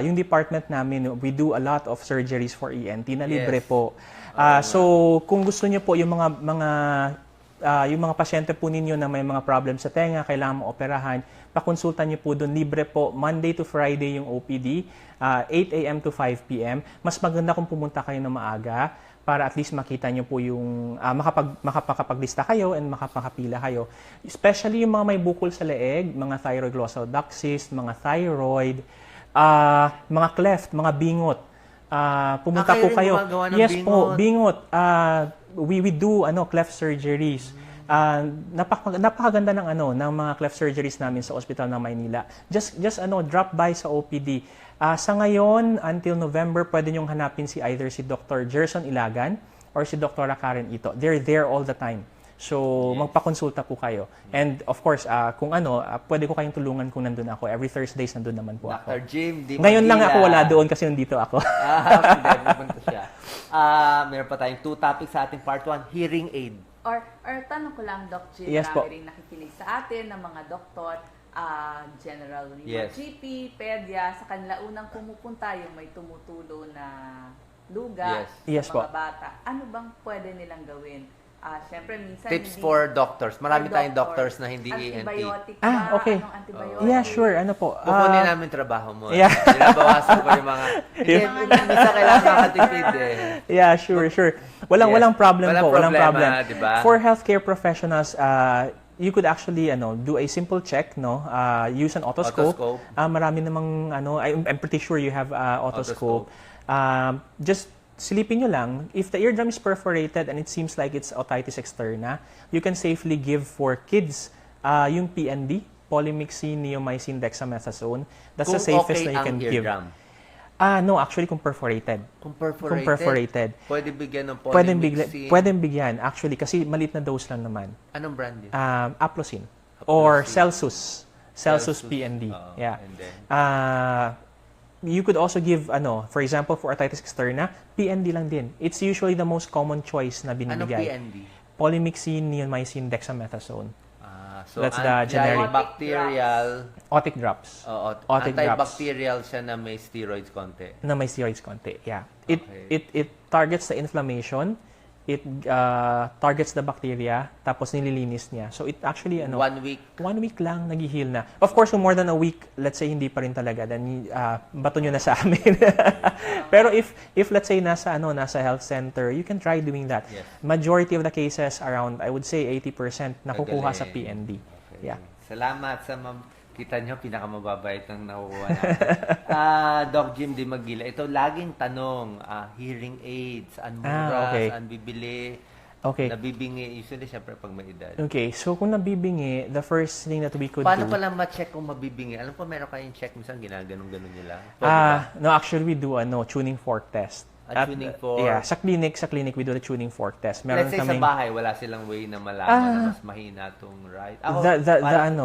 yung department namin, we do a lot of surgeries for ENT na libre Yes. po. So kung gusto niyo po yung yung mga pasyente po ninyo na may mga problem sa tenga, kailangan maoperahan, pakonsulta niyo po doon. Libre po, Monday to Friday yung OPD, 8 a.m. to 5 p.m. Mas maganda kung pumunta kayo na maaga para at least makita niyo po yung makapakapaglista kayo and makapakapila kayo. Especially yung mga may bukol sa leeg, mga thyroid glossal duct cyst, mga thyroid, mga cleft, mga bingot. Pumunta kayo po rin kayo. gumagawa ng Yes po, bingot. we do cleft surgeries. Napakaganda ng mga cleft surgeries namin sa Ospital ng Maynila. Just drop by sa OPD. Sa ngayon until November, pwede niyong hanapin either si Dr. Gerson Ilagan or si Dr. Karen Ito. They're there all the time. So, magpakonsulta po kayo. And of course, kung pwede ko kayong tulungan kung nandun ako. Every Thursdays nandun naman po ako. Dr. Jim, di Ngayon lang Manila. ako wala doon kasi nandito ako. Hindi, pupunta siya. Meron pa tayong 2 topics sa ating part 1, hearing aid. Or tanong ko lang, Doc Jim, Yes po. rin nakikinig sa atin ng mga doktor, general Yes. GP, pedya, sa kanila unang pumupunta yung may tumutulo na luga Yes sa po. mga bata. Ano bang pwede nilang gawin? Siyempre, minsan Tips hindi- for doctors. Marami for tayong doctors na hindi Antibiotic ENT. ba? Okay. Anong antibiotic? Yeah, sure. Ano po? Kukunin namin trabaho mo. Yeah. Binabawasan ko yung mga... Minsan kailangan makatipid Yeah, sure. Walang problem Walang po. Walang problema, problem. diba? For healthcare professionals, you could actually do a simple check, use an otoscope. Otoscope. Marami namang I'm pretty sure you have otoscope. Just silipin nyo lang, if the eardrum is perforated and it seems like it's otitis externa, you can safely give for kids yung PNB, polymyxin, neomycin, dexamethasone. That's Kung the safest okay that you ang can give. eardrum. No, actually kung perforated. Kung Kung perforated, perforated. pwede bigyan ng polymyxin. Pwedeng bigyan, actually, kasi maliit na dose lang naman. Anong brand yun? Aplocin. Or Aplocin. Celsus PND. Oo, Yeah. and then? You could also give, for example, for otitis externa, PND lang din. It's usually the most common choice na Anong binibigay. PND? Polymyxin, neomycin, dexamethasone. So, That's the generic. antibacterial, Otic drops. Otic drops. antibacterial siya na may steroids konti. Na may steroids konti. Yeah. Okay. It targets the inflammation. It targets the bacteria. Tapos nililinis niya. So it actually, 1 week. 1 week lang, nag-heal na. Of course, kung more than a week, let's say hindi pa rin talaga, then bato nyo na sa amin. Pero if let's say nasa health center, you can try doing that. Yes. Majority of the cases, around, I would say 80% nakukuha sa Magaling. PND. Okay. Yeah. Salamat sa kita nyo, pinakamababa itong nakukuha natin. Doc Jim Di Magila, ito laging tanong, hearing aids, saan mura, okay. saan bibili, Okay. nabibingi, usually syempre pag may edad. Okay, so kung nabibingi, the first thing that we could Paano do... pala ma-check kung mabibingi? Alam ko meron kayong check, minsan ginaganon-ganon nyo lang. Pwede ba? No, actually we do tuning fork test. Tuning fork? Yeah, sa clinic we do the tuning fork test. Meron Let's say kaming, sa bahay, wala silang way na malaman na mas mahina itong right. Ako, parang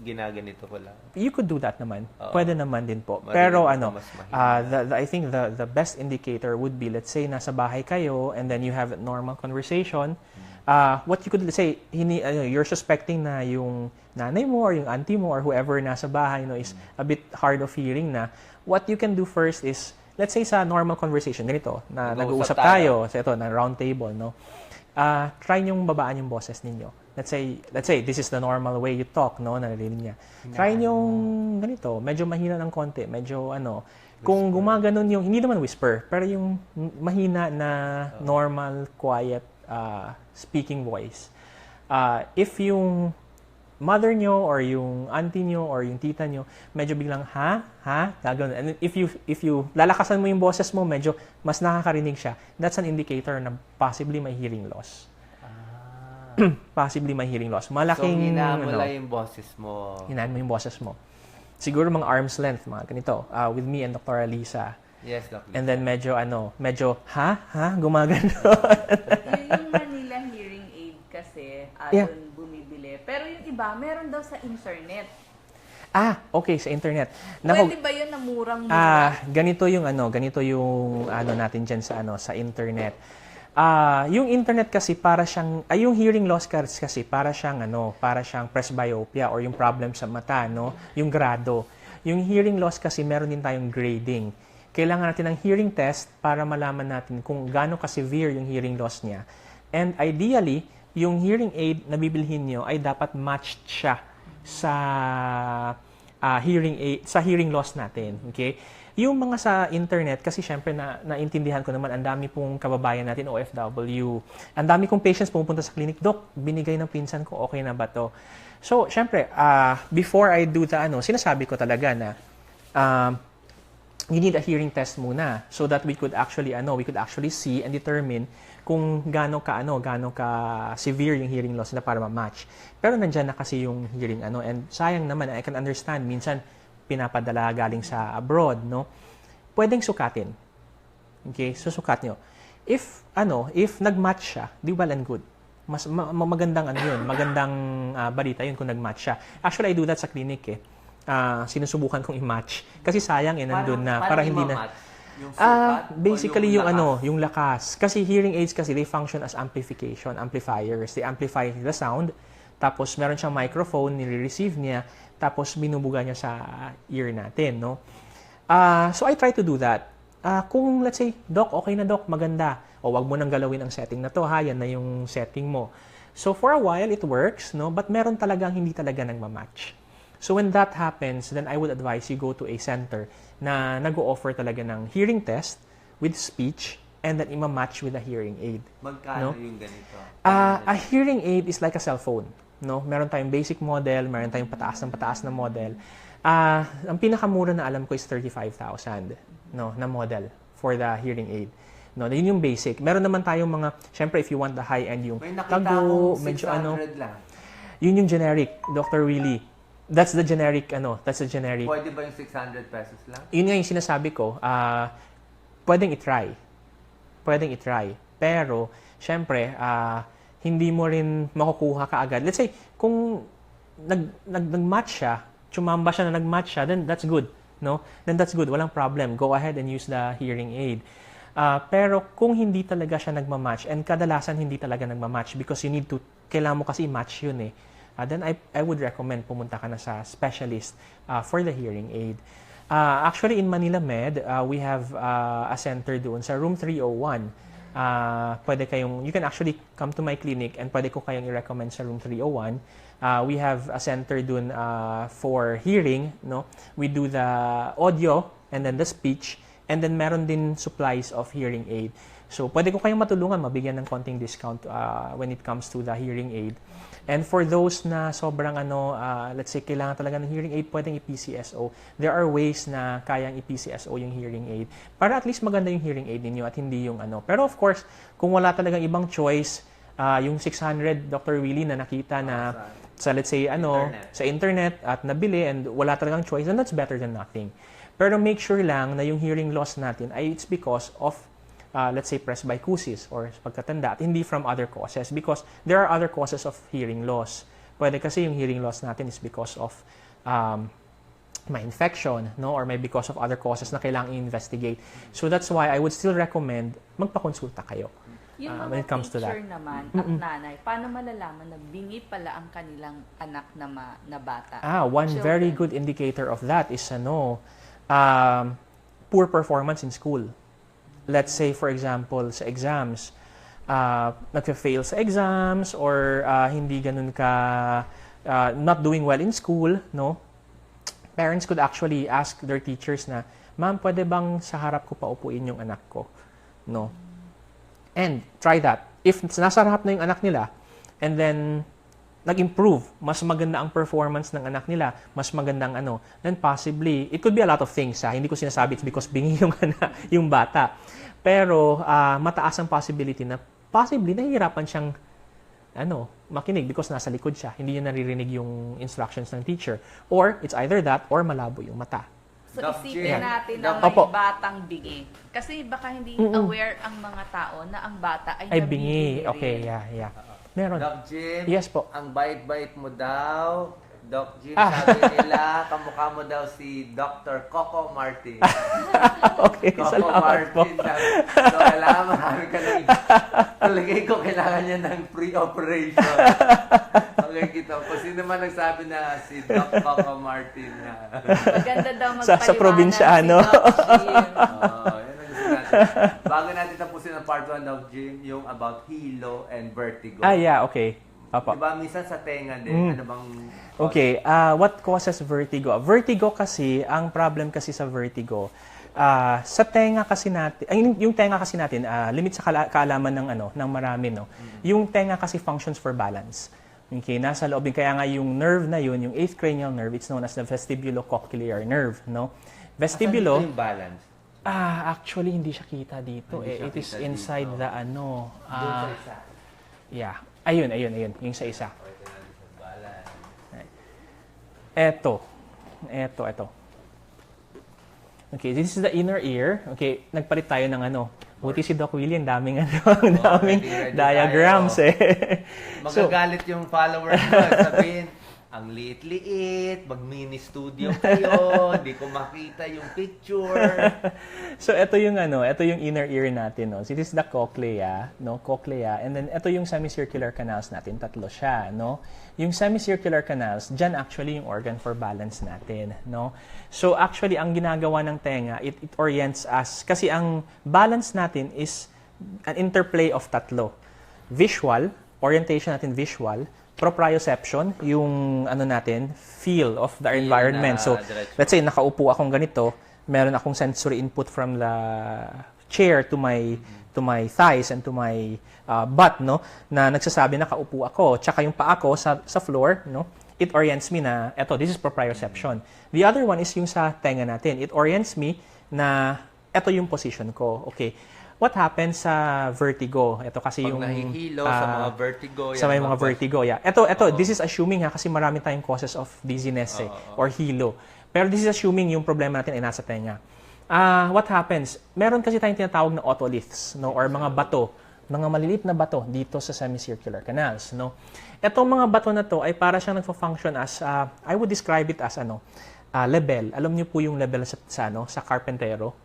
ginaganito ko lang. you could do that naman. Oo. Pwede naman din po. Marinig Pero ko mas mahina. I think the best indicator would be, let's say nasa bahay kayo and then you have a normal conversation. What you could say, you're suspecting na yung nanay mo or yung auntie mo or whoever nasa bahay is a bit hard of hearing na. What you can do first is, let's say sa normal conversation, ganito, na Nag-uusap nag-uusap tayo, sa ito, na round table, no? Try nyong babaan yung boses ninyo. Let's say this is the normal way you talk, no? Narinig niya. Try nyong ganito, medyo mahina ng konti, medyo kung gumaganon yung, hindi naman whisper, pero yung mahina na normal, quiet speaking voice. If yung mother nyo or yung auntie nyo or yung tita nyo, medyo biglang gagawin. And if you lalakasan mo yung boses mo, medyo mas nakakarinig siya, that's an indicator na possibly may hearing loss. Possibly may hearing loss. Malaking, So, hinaan mo lang yung boses mo. hinaan mo yung boses mo. Siguro mga arm's length, mga ganito, with me and Dr. Alisa. Yes, Doc. And then medyo, gumagano. Yung Manila hearing aid kasi, Yeah. doon bumibili. Pero yung iba, meron daw sa internet. Okay, sa internet. Pwede ba yun na murang-mura? Ganito yung natin diyan sa internet. Yung internet kasi para siyang yung hearing loss kasi para siyang presbyopia or yung problem sa mata, no? Yung grado. Yung hearing loss kasi meron din tayong grading. Kailangan natin ng hearing test para malaman natin kung gaano ka-severe yung hearing loss niya. And ideally, yung hearing aid na bibilhin nyo ay dapat matched siya sa hearing loss natin. Okay? Yung mga sa internet, kasi syempre naintindihan ko naman, ang dami pong kababayan natin, OFW. Ang dami kong patients pumupunta sa clinic, Doc, binigay ng pinsan ko, okay na ba to? So, syempre, before I do sinasabi ko talaga na you need a hearing test muna so that we could actually see and determine kung gaano ka severe yung hearing loss nila para ma-match. Pero nandiyan na kasi yung hearing and sayang naman, I can understand minsan pinapadala galing sa abroad, no? Pwedeng sukatin. Okay? So sukat nyo. If nag-match siya, di well and good. Mas magandang magandang balita yun kung nag-match siya. Actually, I do that sa clinic sinusubukan kong i-match. Kasi sayang nandun na para hindi na yung sukat, basically o yung lakas. Kasi hearing aids kasi they function as amplifiers. They amplify the sound. Tapos meron siyang microphone, nire-receive niya, tapos binubuga niya sa ear natin, no? So I try to do that. Kung let's say, Doc, okay na Doc, maganda. O wag mo nang galawin ang setting na to, yan na yung setting mo. So for a while it works, no? But meron talagang hindi talaga nagma-match. So when that happens, then I would advise you go to a center na nag-o-offer talaga ng hearing test with speech and then ima-match with a hearing aid. Magkano yung ganito? A hearing aid is like a cell phone. No? Meron tayong basic model, meron tayong pataas na model. Ang pinakamura na alam ko is 35,000 na model for the hearing aid. No, yun yung basic. Meron naman tayong mga, syempre if you want the high-end yung May nakita akong 600 medyo lang. Yun yung generic, Dr. Willie. That's the generic, that's the generic. Pwede ba yung 600 pesos lang? Yun nga yung sinasabi ko, pwedeng i-try. Pwedeng i-try. Pero, syempre, hindi mo rin makukuha kaagad. Let's say, kung nag-match siya, tsumamba siya na nag-match siya, then that's good. No? Then that's good. Walang problem. Go ahead and use the hearing aid. Pero kung hindi talaga siya nagmamatch, and kadalasan hindi talaga nagmamatch because you need to, kailangan mo kasi i-match yun eh. Then I would recommend pumunta ka na sa specialist for the hearing aid. Actually, in Manila Med, we have a center doon sa room 301. You can actually come to my clinic and pwede ko kayong i-recommend sa room 301. We have a center doon for hearing. No? We do the audio and then the speech. And then meron din supplies of hearing aid. So, pwede ko kayong matulungan, mabigyan ng konting discount when it comes to the hearing aid. And for those na sobrang let's say kailangan talaga ng hearing aid, pwedeng i-PCSO. There are ways na kayang i-PCSO yung hearing aid para at least maganda yung hearing aid ninyo at hindi yung Pero of course, kung wala talagang ibang choice, yung 600 Dr. Willie na nakita na sa let's say sa internet at nabili and wala talagang choice, then that's better than nothing. Pero make sure lang na yung hearing loss natin ay it's because of let's say presbycusis or pagkatanda at hindi from other causes because there are other causes of hearing loss. Pwede kasi yung hearing loss natin is because of may infection, no, or may because of other causes na kailangang i-investigate. So that's why I would still recommend magpakonsulta kayo. Yung when mga it comes to that. teacher naman at nanay, paano malalaman na bingi pala ang kanilang anak na bata? One very good indicator of that is poor performance in school. Let's say, for example, sa exams, nagfa-fail sa exams or hindi ganun not doing well in school, no? Parents could actually ask their teachers na, "Ma'am, pwede bang sa harap ko paupuin yung anak ko?" No? And try that. If nasa harap na yung anak nila, and then nag-improve, mas maganda ang performance ng anak nila, mas magandang then possibly, it could be a lot of things. Hindi ko sinasabi it's because bingi yung bata. Pero mataas ang possibility na possibly nahihirapan siyang makinig because nasa likod siya. Hindi niya naririnig yung instructions ng teacher. Or it's either that or malabo yung mata. So Doc isipin Jim. natin na may Opo. batang bingi. Kasi baka hindi aware ang mga tao na ang bata ay Ay, bingi. nabibingi Okay, rin. yeah. Meron. Doc Jim, Yes po. ang bait-bait mo daw. Doc Jim, sabi nila, kamukha mo daw si Dr. Coco Martin. Okay, Coco salamat po. Martin. So, kailangan marami ka na talagay ko, kailangan niya ng pre-operation. Okay, kita. Kung sino man nagsabi na si Doc Coco Martin na. Maganda daw Sa magpaliwanag probinsyano. si Doc Jim. Yan ang gusto natin. Bago natin tapusin ang part 1 of Jim, yung about hilo and vertigo. Yeah, okay. Opo. Diba, minsan sa tenga din, ano bang... Okay, what causes vertigo? Vertigo kasi, ang problem kasi sa vertigo, sa tenga kasi natin, yung tenga kasi natin, limit sa kaalaman ng marami, no? Yung tenga kasi functions for balance. Okay, nasa loob, kaya nga yung nerve na yun, yung 8th cranial nerve, it's known as the vestibulocochlear nerve, no? Vestibulo, Asan dito yung balance? actually hindi siya kita dito. Hindi siya It is kita inside dito. the Doon sa isa. yeah. Ayun, yung sa isa. Ito natin sa balance. Eto. Okay, this is the inner ear. Okay, nagpalit tayo ng Buti si Doc Willie, ang daming ready diagrams tayo. So, Magagalit yung followers mo. Sabihin, ang liit-liit, mag-mini studio kayo, hindi ko makita yung picture. so ito yung inner ear natin, no. So this is the cochlea, no, cochlea, and then ito yung semicircular canals natin, tatlo siya, no. Yung semicircular canals, diyan actually yung organ for balance natin, no. So actually ang ginagawa ng tenga, it orients us kasi ang balance natin is an interplay of tatlo. Visual, orientation natin visual, proprioception, yung natin, feel of the environment. So, let's say, nakaupo akong ganito, meron akong sensory input from the chair to my thighs and to my butt, no, na nagsasabi na nakaupo ako. Tsaka yung paa ko sa floor, no, it orients me na, this is proprioception. The other one is yung sa tenga natin. It orients me na, ito yung position ko. Okay. What happens sa vertigo? Ito kasi Pag yung nahihilo sa mga vertigo. sa may mga vertigo, yeah. Ito, this is assuming kasi marami tayong causes of dizziness or hilo. Pero this is assuming yung problema natin ay nasa tenga. What happens? Meron kasi tayong tinatawag na otoliths, no, or mga bato, mga maliliit na bato dito sa semicircular canals, no. Etong mga bato na to ay para siyang nagfo-function as I would describe it as level. Alam niyo po yung level sa carpentero.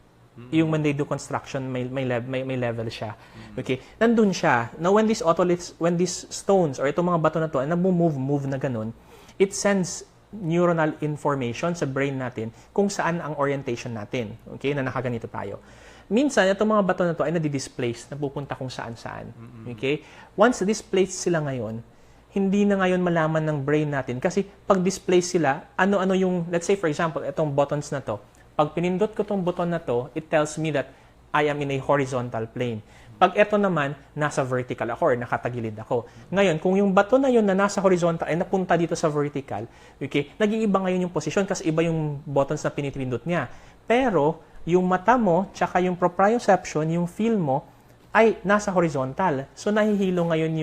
Yung when they do construction, may level siya. Okay? Nandun siya. Now, when these stones or itong mga bato na to, move na ganun, it sends neuronal information sa brain natin kung saan ang orientation natin. Okay? Na nakaganito tayo. Minsan, itong mga bato na to ay nadi-displace, napupunta kung saan-saan. Okay? Once displaced sila ngayon, hindi na ngayon malaman ng brain natin kasi pag displace sila, ano-ano yung, let's say for example, itong buttons na to, pag pinindot ko tong button na to, it tells me that I am in a horizontal plane. Pag ito naman, nasa vertical ako or nakatagilid ako. Ngayon, kung yung bato na yun na nasa horizontal ay napunta dito sa vertical, okay, nag-iiba ngayon yung position kasi iba yung buttons na pinipindot niya. Pero, yung mata mo, tsaka yung proprioception, yung feel mo, ay nasa horizontal. So, nahihilo ngayon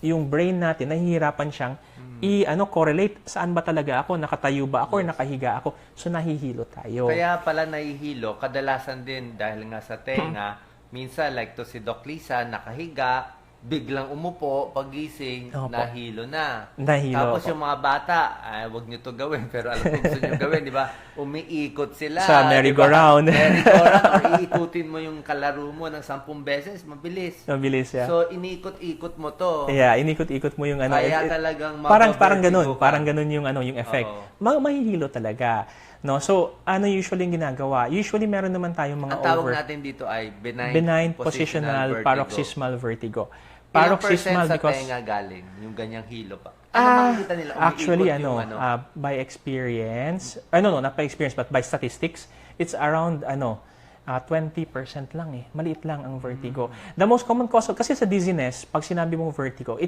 yung brain natin, nahihirapan siyang correlate saan ba talaga ako, nakatayo ba ako or nakahiga ako. So nahihilo tayo. Kaya pala nahihilo, kadalasan din dahil nga sa tenga, minsan like to si Doc Lisa, nakahiga, biglang umupo, pagising, Opo. nahilo na. Nahilo Tapos ako. yung mga bata, wag nyo to gawin, pero alam ko gusto nyo gawin, di ba? Umiikot sila. Sa merry-go-round. Diba? Merry-go-round, or iikutin mo yung kalaro mo ng 10 beses, mabilis. Mabilis, yeah. So, inikot-ikot mo to. Yeah, inikot-ikot mo yung Kaya talagang parang ganun, mabavertigo ka. parang ganun yung effect. Mahihilo talaga. No, so usually yung ginagawa? Usually meron naman tayong mga Ang tawag natin dito ay benign positional vertigo. paroxysmal vertigo. Ilang percent Paroxysmal sa because tenga galing yung ganyang hilo pa? Ano makikita nila? Umiikot actually yung by experience, not by experience but by statistics, it's around 20% lang maliit lang ang vertigo. The most common cause kasi sa dizziness, pag sinabi mong vertigo,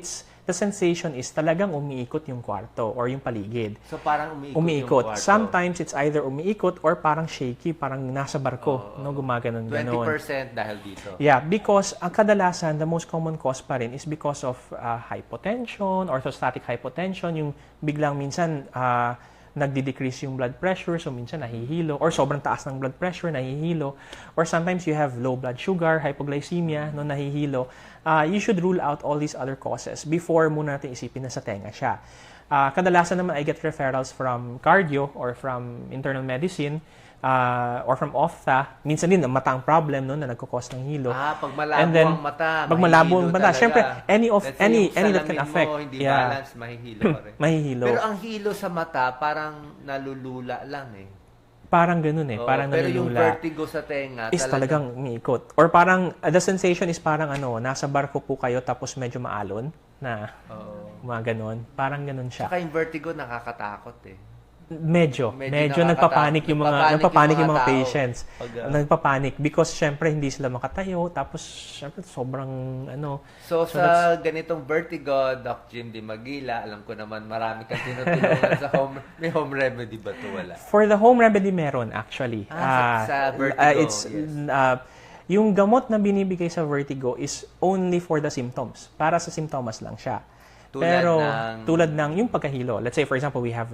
the sensation is talagang umiikot yung kwarto or yung paligid. So parang umiikot yung kwarto. Sometimes it's either umiikot or parang shaky, parang nasa barko, gumaganon-ganon. 20% dahil dito. Yeah, because ang kadalasan, the most common cause pa rin is because of hypotension, orthostatic hypotension, yung biglang minsan nagdi-decrease yung blood pressure, so minsan nahihilo, or sobrang taas ng blood pressure, nahihilo, or sometimes you have low blood sugar, hypoglycemia, nahihilo. You should rule out all these other causes before muna natin isipin na sa tenga siya. Kadalasan naman I get referrals from cardio or from internal medicine, or from ophtha. Minsan din, mata ang problem na nagkukos ng hilo. Pag malabo ang mata, pag malabo ang mata, talaga. syempre, any that can Salamin affect. mo, hindi balance, mahihilo pa rin. Mahihilo. Pero ang hilo sa mata, parang nalulula lang Parang ganun parang pero yung nalulula. vertigo sa tenga, Is talagang umiikot. Or parang, the sensation is parang nasa barko po kayo tapos medyo maalon na mga ganun. Parang ganun siya. Saka yung vertigo nakakatakot Medyo nakakatakot. nagpapanik yung mga tao. patients. Pag, Nagpapanik because syempre hindi sila makatayo tapos syempre sobrang So sa ganitong vertigo, Doc Jim Di Magila, alam ko naman marami kang tinutulungan sa may home remedy ba to? Wala. For the home remedy meron actually. Sa vertigo, Yung gamot na binibigay sa vertigo is only for the symptoms. Para sa simptomas lang siya. Tulad ng yung pagkahilo. Let's say for example, we have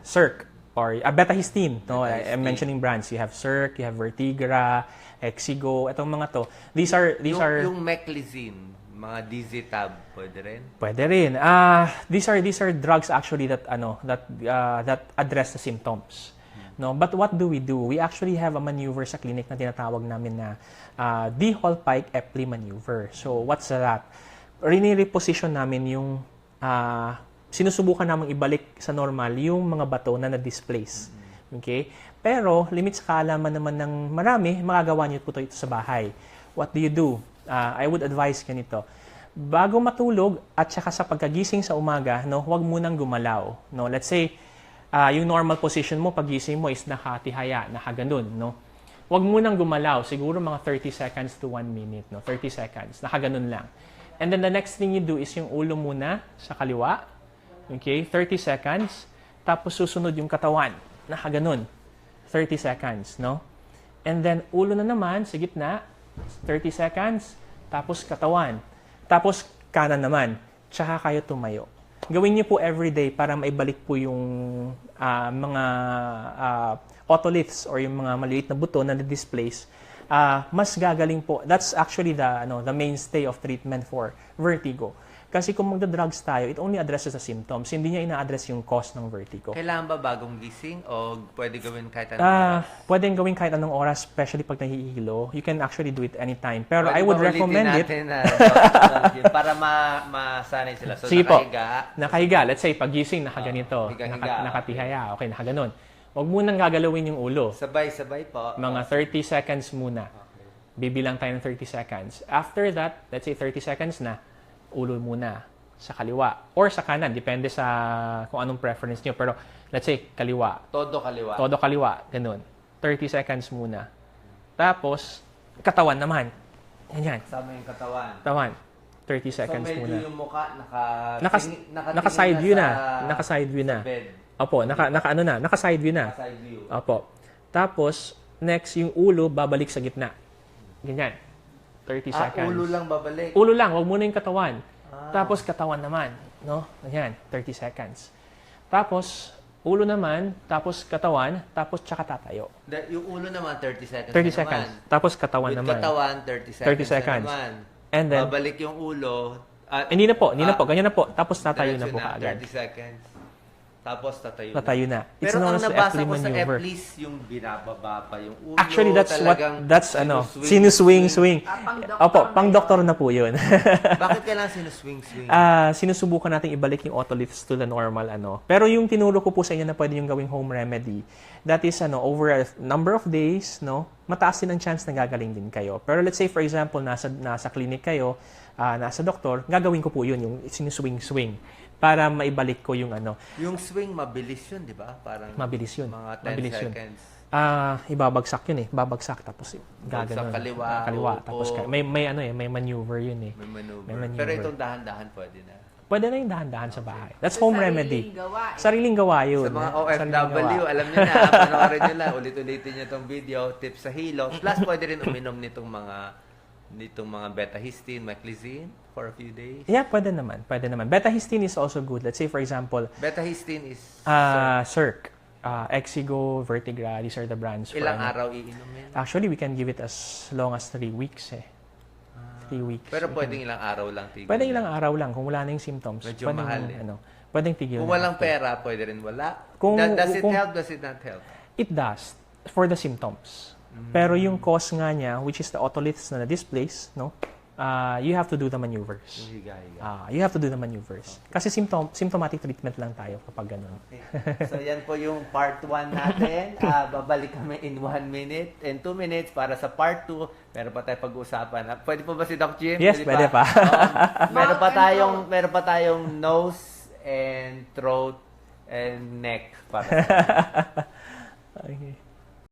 Circ or betahistine. No? I'm mentioning brands. You have Circ, you have Vertigra, Exigo, itong mga to. These are yung Meclizine, mga Dizitab, pwede rin? Pwede rin. These are drugs actually that address the symptoms. No, but what do? We actually have a maneuver sa clinic na tinatawag namin na D. Hall-Pike-Epley maneuver. So what's that? Rini-reposition namin yung sinusubukan namang ibalik sa normal yung mga bato na na-displace. Okay? Pero limit sa kaalaman naman ng marami, magagawa niyo po ito sa bahay. What do you do? I would advise ganito. Bago matulog at saka sa pagkagising sa umaga, huwag munang gumalaw. No, let's say yung normal position mo pagising mo is nakatihaya, nakaganon, Huwag munang gumalaw, siguro mga 30 seconds to 1 minute, 30 seconds, nakaganon lang. And then the next thing you do is yung ulo muna sa kaliwa. Okay, 30 seconds. Tapos susunod yung katawan, nakaganon. 30 seconds, And then, ulo na naman sa gitna, 30 seconds. Tapos katawan. Tapos kanan naman. Tsaka kayo tumayo. Gawin niyo po everyday para maibalik po yung mga otoliths or yung mga maliit na buto na na-displace. Mas gagaling po. That's actually the mainstay of treatment for vertigo. Kasi kung magda-drugs tayo, it only addresses the symptoms. Hindi niya ina-address yung cause ng vertigo. Kailangan ba bagong gising o pwede gawin kahit anong oras? Pwedeng gawin kahit anong oras, especially pag nahihilo. You can actually do it anytime. Pero Pwede I would ba ulitin recommend it. natin, para masanay sila. So, Sige po. nakahiga. Nakahiga. Let's say, pagising, nakaganito. higa-higa. Nakatihaya. Okay, nakaganon. Huwag munang gagalawin yung ulo. Sabay-sabay po. Mga 30 seconds muna. Bibilang tayo ng 30 seconds. After that, let's say 30 seconds na, ulo muna sa kaliwa or sa kanan. Depende sa kung anong preference nyo. Pero let's say, kaliwa. Todo kaliwa. Todo kaliwa. Ganun. 30 seconds muna. Tapos, katawan naman. Ganyan. Kasama yung katawan. Katawan. 30 seconds so, medyo muna. yung mukha, nakatingin Naka-side view na. sa Naka-side view na. bed. Opo, naka-side view na. Naka-side view. Opo. Tapos, next, yung ulo, babalik sa gitna. Ganyan. 30 seconds. Ulo lang babalik. Ulo lang, wag muna yung katawan. Tapos, katawan naman. No? Ganyan. 30 seconds. Tapos, ulo naman, tapos katawan, tapos tsaka tatayo. Yung ulo naman, 30 seconds 30 na seconds. naman. Tapos katawan With naman. katawan, 30 seconds, 30 seconds. na naman. And then, Babalik yung ulo. hindi na po. Ganyan na po. Tapos tatayo na diretso po kaagad. 30 seconds. Tapos tatayo Tatayo na. It's Pero known ang as the nabasa Epley ko sa maneuver. Eplis, yung binababa pa yung ulo. Actually, that's talagang sinuswing. Opo, pang-doktor pang-doktor na po yun. Bakit kailangan sinuswing? Sinusubukan natin ibalik yung otoliths to the normal, Pero yung tinuro ko po sa inyo na pwede yung gawing home remedy, that is, over a number of days, mataas din ang chance na gagaling din kayo. Pero let's say, for example, nasa clinic kayo, nasa doktor, gagawin ko po yun, yung sinuswing-swing, para maibalik ko yung Yung swing, mabilis yun, di ba? Parang Mabilis yun. mga 10 Mabilis yun. seconds. Ibabagsak yun babagsak tapos gaganon. Kaliwa, tapos upo. may maneuver yun May maneuver. May maneuver. Pero itong dahan-dahan pwede na. Pwede na yung dahan-dahan sa bahay. That's home remedy. Gawa, Sariling gawa yun. Sa mga Sariling gawa. OFW, alam niyo na, panoorin niyo lang, ulit-ulitin niyo itong video, tips sa hilo. Plus, pwede rin uminom nitong mga beta-histine, meclizine for a few days. Yeah, pwede naman. Beta-histine is also good. Let's say, for example, Beta-histine is Circ, Exigo, Vertigra, these are the brands. ilang araw iinumin? Actually, we can give it as long as 3 weeks 3 weeks. Pero pwedeng ilang araw lang tigil. Pwede ilang araw lang kung wala na yung symptoms. Medyo pwedeng, mahal pwedeng tigil Kung na. walang pera, pwede rin wala. Kung- Does it kung- help? Does it not help? It does for the symptoms. Pero yung cause nga niya, which is the otoliths na na-displace, you have to do the maneuvers. Higa-higa. You have to do the maneuvers. Kasi symptomatic treatment lang tayo kapag ganun. Okay. So, yan po yung part 1 natin. Babalik kami in 1 minute and 2 minutes para sa part 2. Meron pa tayo pag-uusapan. Pwede po ba si Doc Jim? Yes, pwede pa. Meron pa tayong nose and throat and neck para sa Okay.